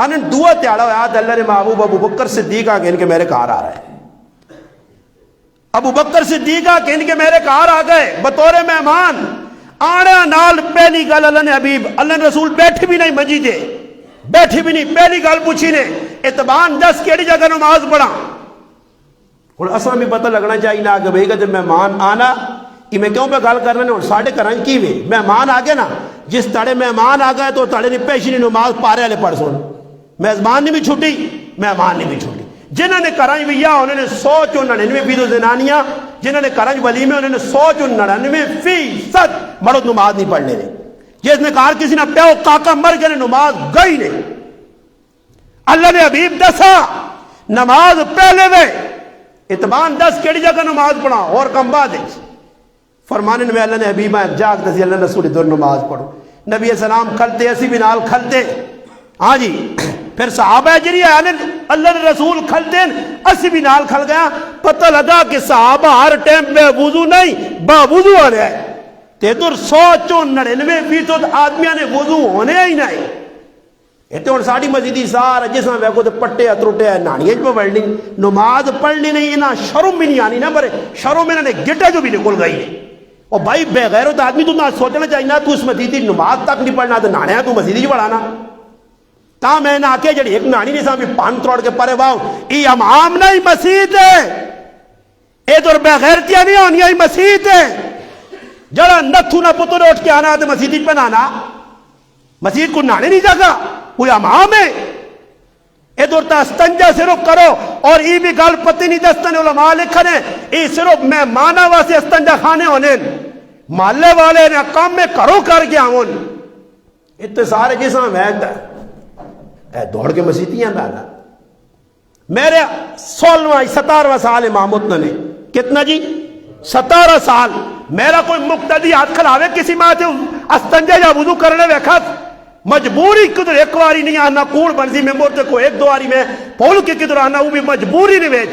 S1: آنن دعا تیارا ہویا اللہ نے محبوب ابو بکر صدیق آگے ان کے میرے کار آ رہا ہے، ابو بکر صدیقہ کہ ان کے میرے کار آ گئے بطور مہمان، آنا نال پہلی گل اللہ نے حبیب اللہ نے رسول بیٹھی بھی نہیں مجی دے، بیٹھی بھی نہیں، پہلی گل پوچھی نے اتبان 10 کیڑی جگہ نماز پڑھا، اور اصلا بھی پتہ لگنا چاہیے نا کہ بھئی کہ مہمان آنا کہ میں کیوں پہ گل کرنے اور ساڑھے کرائیں کی وے مہمان آگے نا، جس تڑے مہمان آ گئے تو تڑے نے پیشنی نماز پارے والے پڑھ سن، میزبان نے بھی چھٹی مہمان نے بھی چھٹی، جنہوں نے کرائیں بھی یا انہوں نے 199% زنانیاں، جنہوں نے کرائیں ولیمے انہوں نے 199% مرد نماز نہیں پڑھنے نے، جس نے کہا کسی نے پیو کاکا مر گئے نماز گئی نہیں، اللہ نے حبیب دسا نماز پہلے وے اتبان 10 کیڑی جگہ نماز پڑھا اور کم بعد فرمانے میں اللہ نے حبیب جاگ دسی اللہ رسول دور نماز پڑھو، نبی السلام کھلتے اسی بھی نال کھلتے، ہاں جی پھر صحابہ جری ہے اللہ نے رسول کھلتے اسی بھی نال کھل گیا، پتہ لگا کہ صحابہ ہر ٹائم بے وضو نہیں با وضو آ رہا ہے، تے دور 199% آدمیاں نے وضو ہونے ہی نہیں، یہ تو ساڑی مسجدی سارا جس میں ویکو تے پٹے اتروٹے ہیں نانیاں پہ پڑھنی نماز پڑھنی نہیں، انہاں شرم بھی نہیں آنی نہ برے، شرم انہوں نے گٹے جو بھی نکل گئی ہے، اور بھائی بے غیرت آدمی تو نہ سوچنا چاہیے نا تو اس مسجدی نماز تک نہیں پڑھنا تو نانے تو مسجدی پڑھانا، تا میں نہ آکے جڑی ایک نانی نہیں سامنے پان تروڑ کے پرے واؤ ای امام نہیں مسجد ہے، اے دور بے غیرتیاں نہیں ہونی ای مسجد ہے، جڑا نتھو نہ پتر اٹھ کے آنا تو مسجد پہ نانا، مسجد کو نانے نہیں جاگا کوئی امام ہے، اے دور تا استنجا صرف کرو، اور ای بھی گل پتی نہیں دستن علماء لکھنے ای صرف میں مانا واسے استنجا خانے ہونے محلے والے نے کام میں کرو کر گیا ہوں، اتنے سارے جیسا ویکتا ہے اے دوڑ کے مسیحیاں بیانا، میرے 17واں سال امامت نے کتنا جی 17 سال، میرا کوئی مقتدی ہاتھ کھلاوے کسی ماں سے استنجا یا وضو کرنے ویکھت مجبوری کدھر ایک واری نہیں آنا کوڑ بنسی میں مورتے کو ایک دو واری میں پول کے کدھر آنا وہ بھی مجبوری نہیں ویچ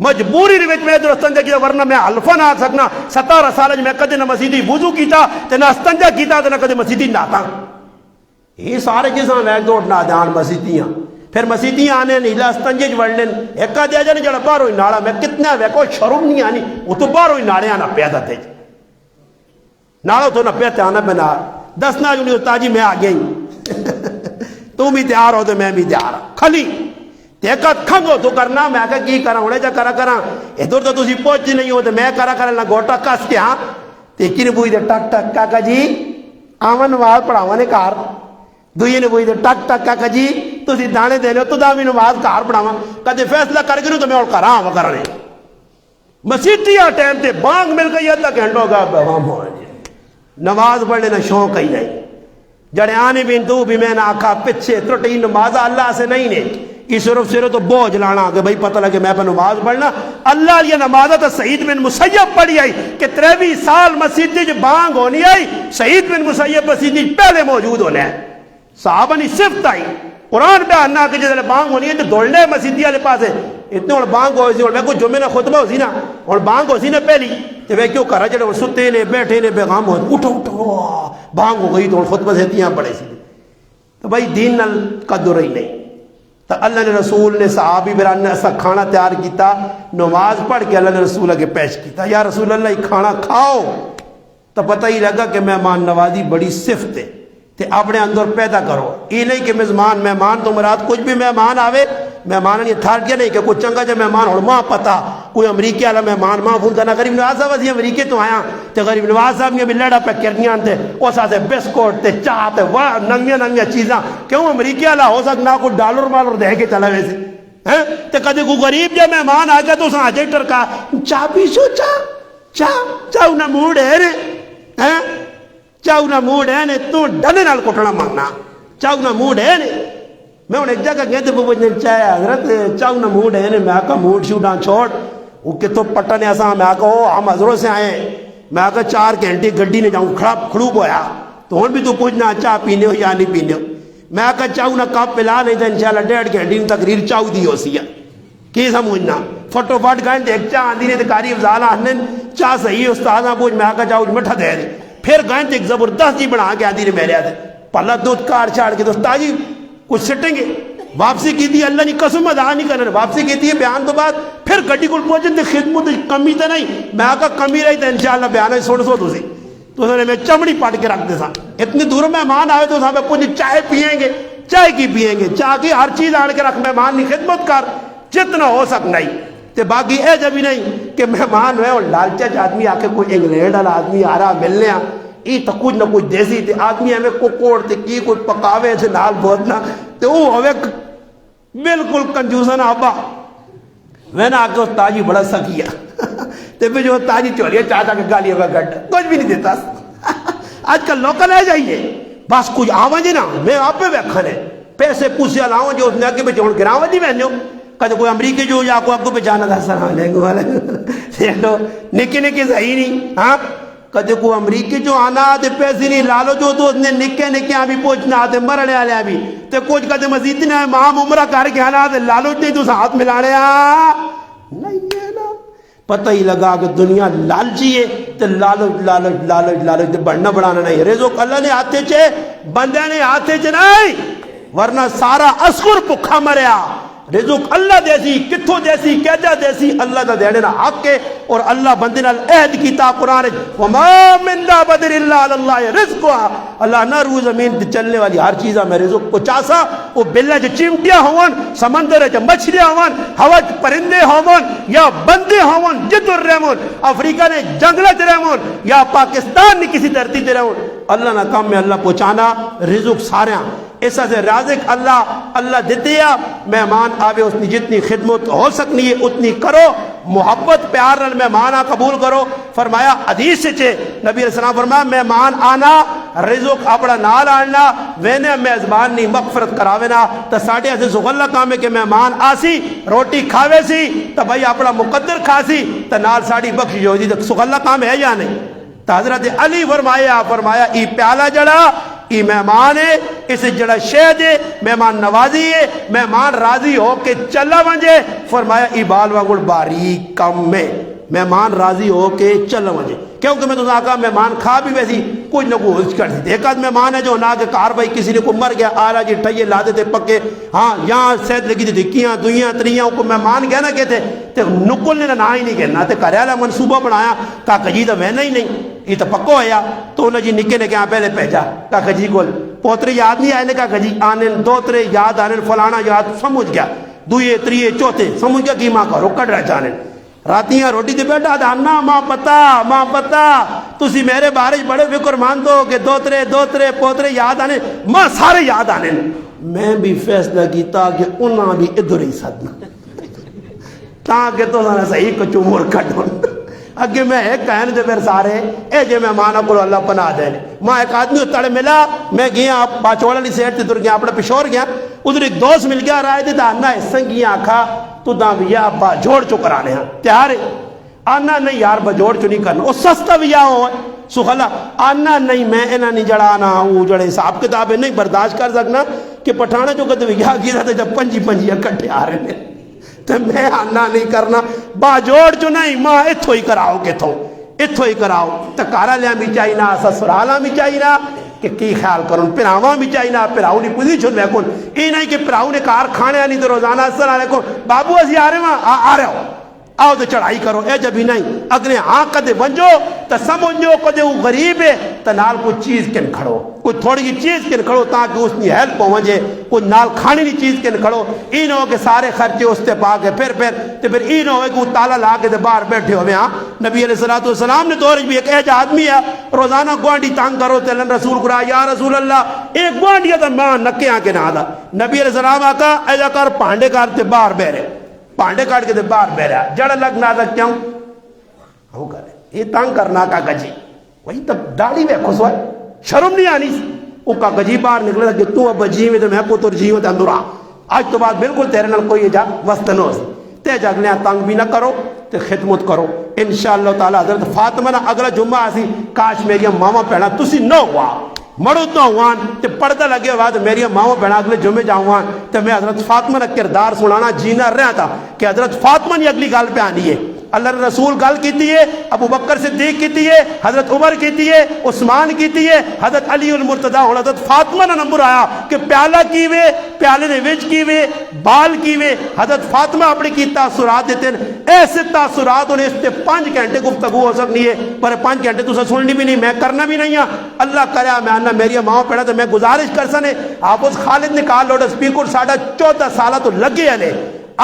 S1: مجبوری نہیں ویچ میں ادھر استنجا کیتا ورنہ میں حلفہ نہ سکنا 17 سال میں کدھے نہ مسیدی وضو کیتا تے نہ استنجا کیتا تے نہ کدھے مسیدی ناتا یہ سارے چیزاں ویک دوڑ نہ دان مسیدیاں پھر مسیدیاں آنے نیلا استنجے وڑ لین ایک دیا جانے جڑا باہر ہوئی ناڑا میں کتنا ویکو شرم نہیں آنی وہ تو باہر ہوئی ناڑے آنا پیدا تھے ناڑا تو نہ پیتے آنا بنا 10 نہ جو تاجی میں آ گئی تم بھی تیار ہو تو میں بھی تیار ہوں کھلی تیکت کھنگو تو کرنا میں آکا کی کرا ہونے جا کرا ادھر تو تسی پہنچ نہیں ہو تو میں کرا نہ گوٹا کس کے ہاں تیکی نے بوئی دے ٹک ٹک کاکا جی آمن نماز پڑھاوانے کار دوئی نے بوئی دے ٹک ٹک کاکا جی تسی دانے دینے تو دا بھی نماز کار پڑھاواں کدے فیصلہ کر گئے تو میں اور کراں وکرنے مسیدیاں ٹائم تے بانگ مل گئی اللہ گھنٹوں کا بہام ہو نماز پڑھنے نہ شوق ہی نہیں جڑے آنے بھی تو بھی میں نے آکھا پچھے ترٹی نماز اللہ سے نہیں نے یہ صرف تو بوجھ لانا کہ بھئی پتہ لگے میں پہ نماز پڑھنا اللہ یہ نماز تو سعید بن مسیب پڑھی آئی کہ 23 سال مسیدی جو بانگ ہونی آئی سعید بن مسیب مسیدی پہلے موجود ہونے ہیں صحابہ نے صفت آئی قرآن پہ آنا کہ جیسے بانگ ہونی ہے تو دوڑنے مسیدی والے پاس ہے اتنے اور بانگ ہوئی سی اور میں کچھ جمعہ نہ خطبہ ہو سی نا اور بانگ ہو سی نا پہلی تو وہ کیوں کرا جڑے ستے نے بیٹھے نے بیغام ہو اٹھو بانگ ہو گئی تو خطبہ سے تیاں پڑے سی تو بھائی دین نل قدر ہی نہیں تو اللہ نے رسول نے صحابی بران نے ایسا کھانا تیار کیتا نماز پڑھ کے اللہ نے رسول کے پیش کیتا یا رسول اللہ یہ کھانا کھاؤ تو پتہ ہی لگا کہ مہمان نوازی بڑی صفت ہے تے اپنے اندر پیدا کرو یہ نہیں کہ مہمان تو مراد کچھ بھی مہمان آوے مہمان نے تھار کیا نہیں کہ کوئی چنگا جا مہمان اور ماں پتا کوئی امریکہ والا مہمان ماں بھولتا نہ غریب نواز صاحب اسی امریکے تو آیا تے غریب نواز صاحب نے بھی لڑا پہ کرنیاں تے اس سے بسکٹ تے چاہ تے واہ ننگیاں چیزاں کیوں امریکہ والا ہو سکنا کوئی ڈالر مالر دے کے چلا ویسے ہیں تے کدے کوئی غریب جا مہمان آ گیا تو اس آجے ٹرکا چاہ پیشو چاہ نہ موڈ ہے رے ہیں چاہو نہ موڈ ہے نے تو ڈنے نال کٹنا مانگنا چاہو نہ موڈ ہے نے میں انہیں ایک جگہ گئے تھے بوجھنے چاہے حضرت چاہو نہ موڈ ہے نے میں آکا موڈ شوٹاں چھوڑ وہ کہ تو پٹنے ایسا میں آکا ہم حضروں سے آئے میں آکا 4 گھنٹے گڈی نے جاؤں کھڑوب ہویا تو ہون بھی تو پوچھنا چاہ پینے ہو یا نہیں پینے ہو میں آکا چاہو نہ کپ پلا نہیں تھا انشاءاللہ 1.5 گھنٹے تقریر چاہو دی ہو سی ہے کی سمجھنا فٹو فٹ گئے ایک چاہ آندھی نے تکاری افضالہ ہنن چاہ صحیح استاذہ پوچھ میں آکا چاہو مٹھا دے دے پھر گئے تھے ایک زبردست جی بنا کے آدھی نے میرے آدھے پہلا دودھ کار چھاڑ کے دوستا جی کچھ سٹیں گے واپسی کی تھی اللہ نے قسم ادا نہیں کرنا واپسی کی تھی بیان تو بعد پھر گڈی کو پہنچے تھے خدمت کمی تو نہیں میں آقا کمی رہی تھا انشاءاللہ بیان ہے سوڑ سو دوسری تو انہوں نے میں چمڑی پاٹ کے رکھ دے سا اتنی دور مہمان آئے تو صاحب پوچھے چائے پیئیں گے چائے کی پیئیں گے چاہ کی ہر چیز آڑ کے رکھ مہمان کی خدمت کر جتنا ہو سکنا ہی تے باقی اے جب ہی نہیں کہ مہمان ہوئے اور لالچہ آدمی آ کے کوئی انگلینڈ والا آدمی آ رہا ملنے آ یہ تو کچھ نہ کچھ دیسی تے آدمی ہمیں کوکوڑ تے کی کچھ پکاوے سے نال بہتنا تے وہ ہوئے بالکل کنجوسن آبا میں نے آکے اس تاجی بڑا سکیا تے پھر جو تاجی چولیے چاہتا کہ گالی ہوگا گھٹ کچھ بھی نہیں دیتا آج کل لوکل ہے جائیے بس کچھ آوانجے نا میں آپ پہ بیکھنے پیسے پوسے آلاؤں جو اس نے آگے پہ جوڑ گراوہ دی بہنیوں کہتے کوئی امریکہ جو یا کوئی آپ کو پہ جانا تھا سلام علیکم والا نکی نکی صحیح نہیں ہاں کہتے کوئی امریکی جو آنا آتے پیسے نہیں لالو جو تو اس نے نکے نکے آبی پوچھنا آتے مرنے آلے آبی تے کچھ کہتے مزید نے مام عمرہ کر کے آنا آتے لالو نہیں تو ساتھ ملانے نہیں ہے نا پتہ ہی لگا کہ دنیا لالچی ہے تے لالو تے بڑھنا بڑھانا نہیں رزق اللہ نے آتے چھے بندے نے آتے چھے نہیں ورنہ سارا اسکر پکھا مریا رزق اللہ دیسی کتھو دیسی کیجا دیسی اللہ دا دینے نا حق کے اور اللہ بندے نال عہد کیتا قرآن وَمَا مِن دَابَةٍ إِلَّا عَلَى اللَّهِ رِزْقُهَا اللہ نہ روح زمین تے چلنے والی ہر چیزہ میں رزق کو چاسا وہ بلہ جو چمٹیاں ہوون سمندر جو مچھلیاں ہوون ہوا پرندے ہوون یا بندے ہوون جدر رہمون افریقہ نے جنگلت رہمون یا پاکستان نے کسی دھرتی تے رہمون اللہ نہ کام میں اللہ پہنچانا رزق سارے ایسا سے رازق اللہ دیتے یا مہمان آوے اس نے جتنی خدمت ہو سکنی ہے اتنی کرو محبت پیار نال مہمانہ قبول کرو فرمایا حدیث سے چھے نبی علیہ السلام فرمایا مہمان آنا رزق اپنا نال آنا وینے میزبان نہیں مغفرت کراوے نا تا ساڑھے ایسے سغلہ کام ہے کہ مہمان آسی روٹی کھاوے سی تا بھائی اپنا مقدر کھاسی تا نال ساڑھی بخش جو دی سغلہ کام ہے یا نہیں تا حضرت علی فرمایا ای پیالہ جڑا ای مہمان ہے اس جڑا شہد ہے مہمان نوازی ہے، مہمان راضی ہو کے چلا ونجے، فرمایا ای بال وانگڑ باریک کم میں مہمان راضی ہو کے چل ونجے، کیونکہ میں تو کہا مہمان کھا بھی ویسی کچھ نہ کچھ کر دیتے۔ ایک آدھ مہمان ہے جو نہ کہ کار بھائی کسی نے کو مر گیا آلہ جی ٹھئیے لا دیتے پکے، ہاں یہاں سید لگی تھی دکیاں دویاں تریاں کو مہمان کہنا کہتے تے نکل نے نہ ہی نہیں کہنا تے کریالا منصوبہ بنایا کہا جی تو وہنا ہی نہیں یہ تو پکو ہویا، تو انہیں جی نکے نے کہاں پہلے بھیجا، کہا جی کو پوترے یاد نہیں آئے نے، کہا جی آنے دو ترے یاد آنے فلانا یاد سمجھ گیا، دوئے تریے چوتھے سمجھ گیا کہ ماں کا روکڑ رہ جانے راتیاں روٹی دے بیٹھا دانا ماں پتا تسی میرے بارے بڑے فکر مان دو کہ دو ترے پوترے یاد آنے، ماں سارے یاد آنے، میں بھی فیصلہ کیتا کہ انہاں بھی ادھر ہی سدنا تاکہ تو سانا صحیح کچھ عمر کٹھن اگے میں ایک کہنے دے پھر سارے اے جے مہمانہ کو اللہ پناہ دینے۔ ماں ایک آدمی اتڑے ملا، میں گیا باچوڑا لی سیٹ تے در گیا اپنا پشور گیا، ادھر ایک دوست مل گیا رائے دے دانا ایسن گیا آکھا تو داں بیا با جوڑ چو کرانے ہیں تیار ہے؟ آنا نہیں یار با جوڑ چو نہیں کرنا، وہ سستا بیا ہو سخلا آنا نہیں میں انہاں نہیں جڑانا ہوں جڑے حساب کتابیں نہیں برداشت کر سکنا کہ پٹھانا جو کہتے بیا گیا تھا جب پنجی اکٹھے آ رہے ہیں تو میں آنا نہیں کرنا با جوڑ چو نہیں ماں اتھو ہی کراؤ کتھو اتھو ہی کراؤ تکارا لیا بھی چاہینا سسرالا بھی چاہینا کہ کی خیال کرن پراواں بھی چاہینا پراؤ نہیں پوزیشن میں کن یہ نہیں کہ پراؤ نے کار کھانے آنی تو روزانہ السلام علیکم بابو ازی آ رہے وہاں آ رہے ہو آؤ تو چڑھائی کرو اے جب ہی نہیں اگلے ہاں کدے ونجو تو سمجھو کدے وہ غریب ہے تو نال کوئی چیز کن کھڑو کوئی تھوڑی کی چیز کن کھڑو تاکہ اس کی ہیلپ ہو ونجے کوئی نال کھانے کی چیز کن کھڑو این ہو کہ سارے خرچے اس تے پا کے پھر این ہو کہ وہ تالا لا کے باہر بیٹھے ہوئے ہاں نبی علیہ السلام نے دور بھی ایک ایج آدمی ہے روزانہ گوانڈی تانگ کرو تے اللہ رسول کرا یا رسول اللہ ایک گوانڈی ہے تو ماں نکے آ کے نہ آدھا نبی علیہ السلام آکا ایجا کر پانڈے کار تے باہر بیرے پانڈے کاٹ کے دے باہر بیرا جڑ لگ نہ تک کیوں وہ کرے یہ تانگ کرنا کا گجی وہی تب داڑھی میں خسوائے شرم نہیں آنی وہ کا گجی باہر نکلے کہ تو اب جی میں تو میں پتر جی میں تو اندرا آج تو بات بالکل تیرے نال کوئی جا وسط نہ سی تے جاگلے تانگ بھی نہ کرو تے خدمت کرو انشاءاللہ تعالی حضرت فاطمہ نہ اگلا جمعہ آسی کاش میری ماما پہنا تسی نہ ہوا مڑو تو ہوان تے پردہ لگے بعد میری ماں بہنا اگلے جمعے جاؤں تے میں حضرت فاطمہ کا کردار سنانا جینا رہا تھا کہ حضرت فاطمہ نے اگلی گل پہ آنی ہے اللہ رسول گل کیتی ہے ابو بکر صدیق کیتی ہے حضرت عمر کیتی ہے عثمان کیتی ہے حضرت علی المرتضیٰ اور حضرت فاطمہ نے نمبر آیا کہ پیالہ کیوے پیالے نے وچ کیوے بال کیوے حضرت فاطمہ اپنی کی تاثرات دیتے ہیں ایسے تاثرات انہیں اس سے 5 گھنٹے گفتگو ہو سکنی ہے پر 5 گھنٹے تو سننی بھی نہیں میں کرنا بھی نہیں ہاں اللہ کریا میں آنا میری ماں پڑھا تو میں گزارش کر سنے آپ اس خالد نکال لوڑا سپیکر ساڑھا 14 سالہ تو لگے علی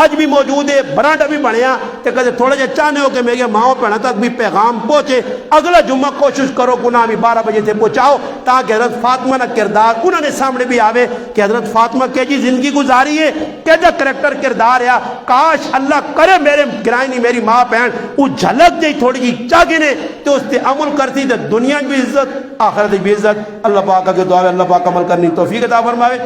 S1: آج بھی موجود ہے برانڈا بھی بڑھیا تے کہتے تھوڑے جے چاہنے ہو کہ میری ماں پہنا تک بھی پیغام پہنچے اگلا جمعہ کوشش کرو گناہ بھی 12 بجے سے پہنچاؤ تاکہ حضرت فاطمہ کا کردار انہوں نے سامنے بھی آوے کہ حضرت فاطمہ کے جی زندگی گزاری ہے کیجا کریکٹر کردار ہے کاش اللہ کرے میرے گرائنی میری ماں پہن وہ جھلک جائی تھوڑی کی چاگے نے تو اس تے عمل کرتی تو دنیا بھی عزت آخرت بھی عزت اللہ پاک کے دعا اللہ پاک عمل کرنی توفیق عطا فرماوے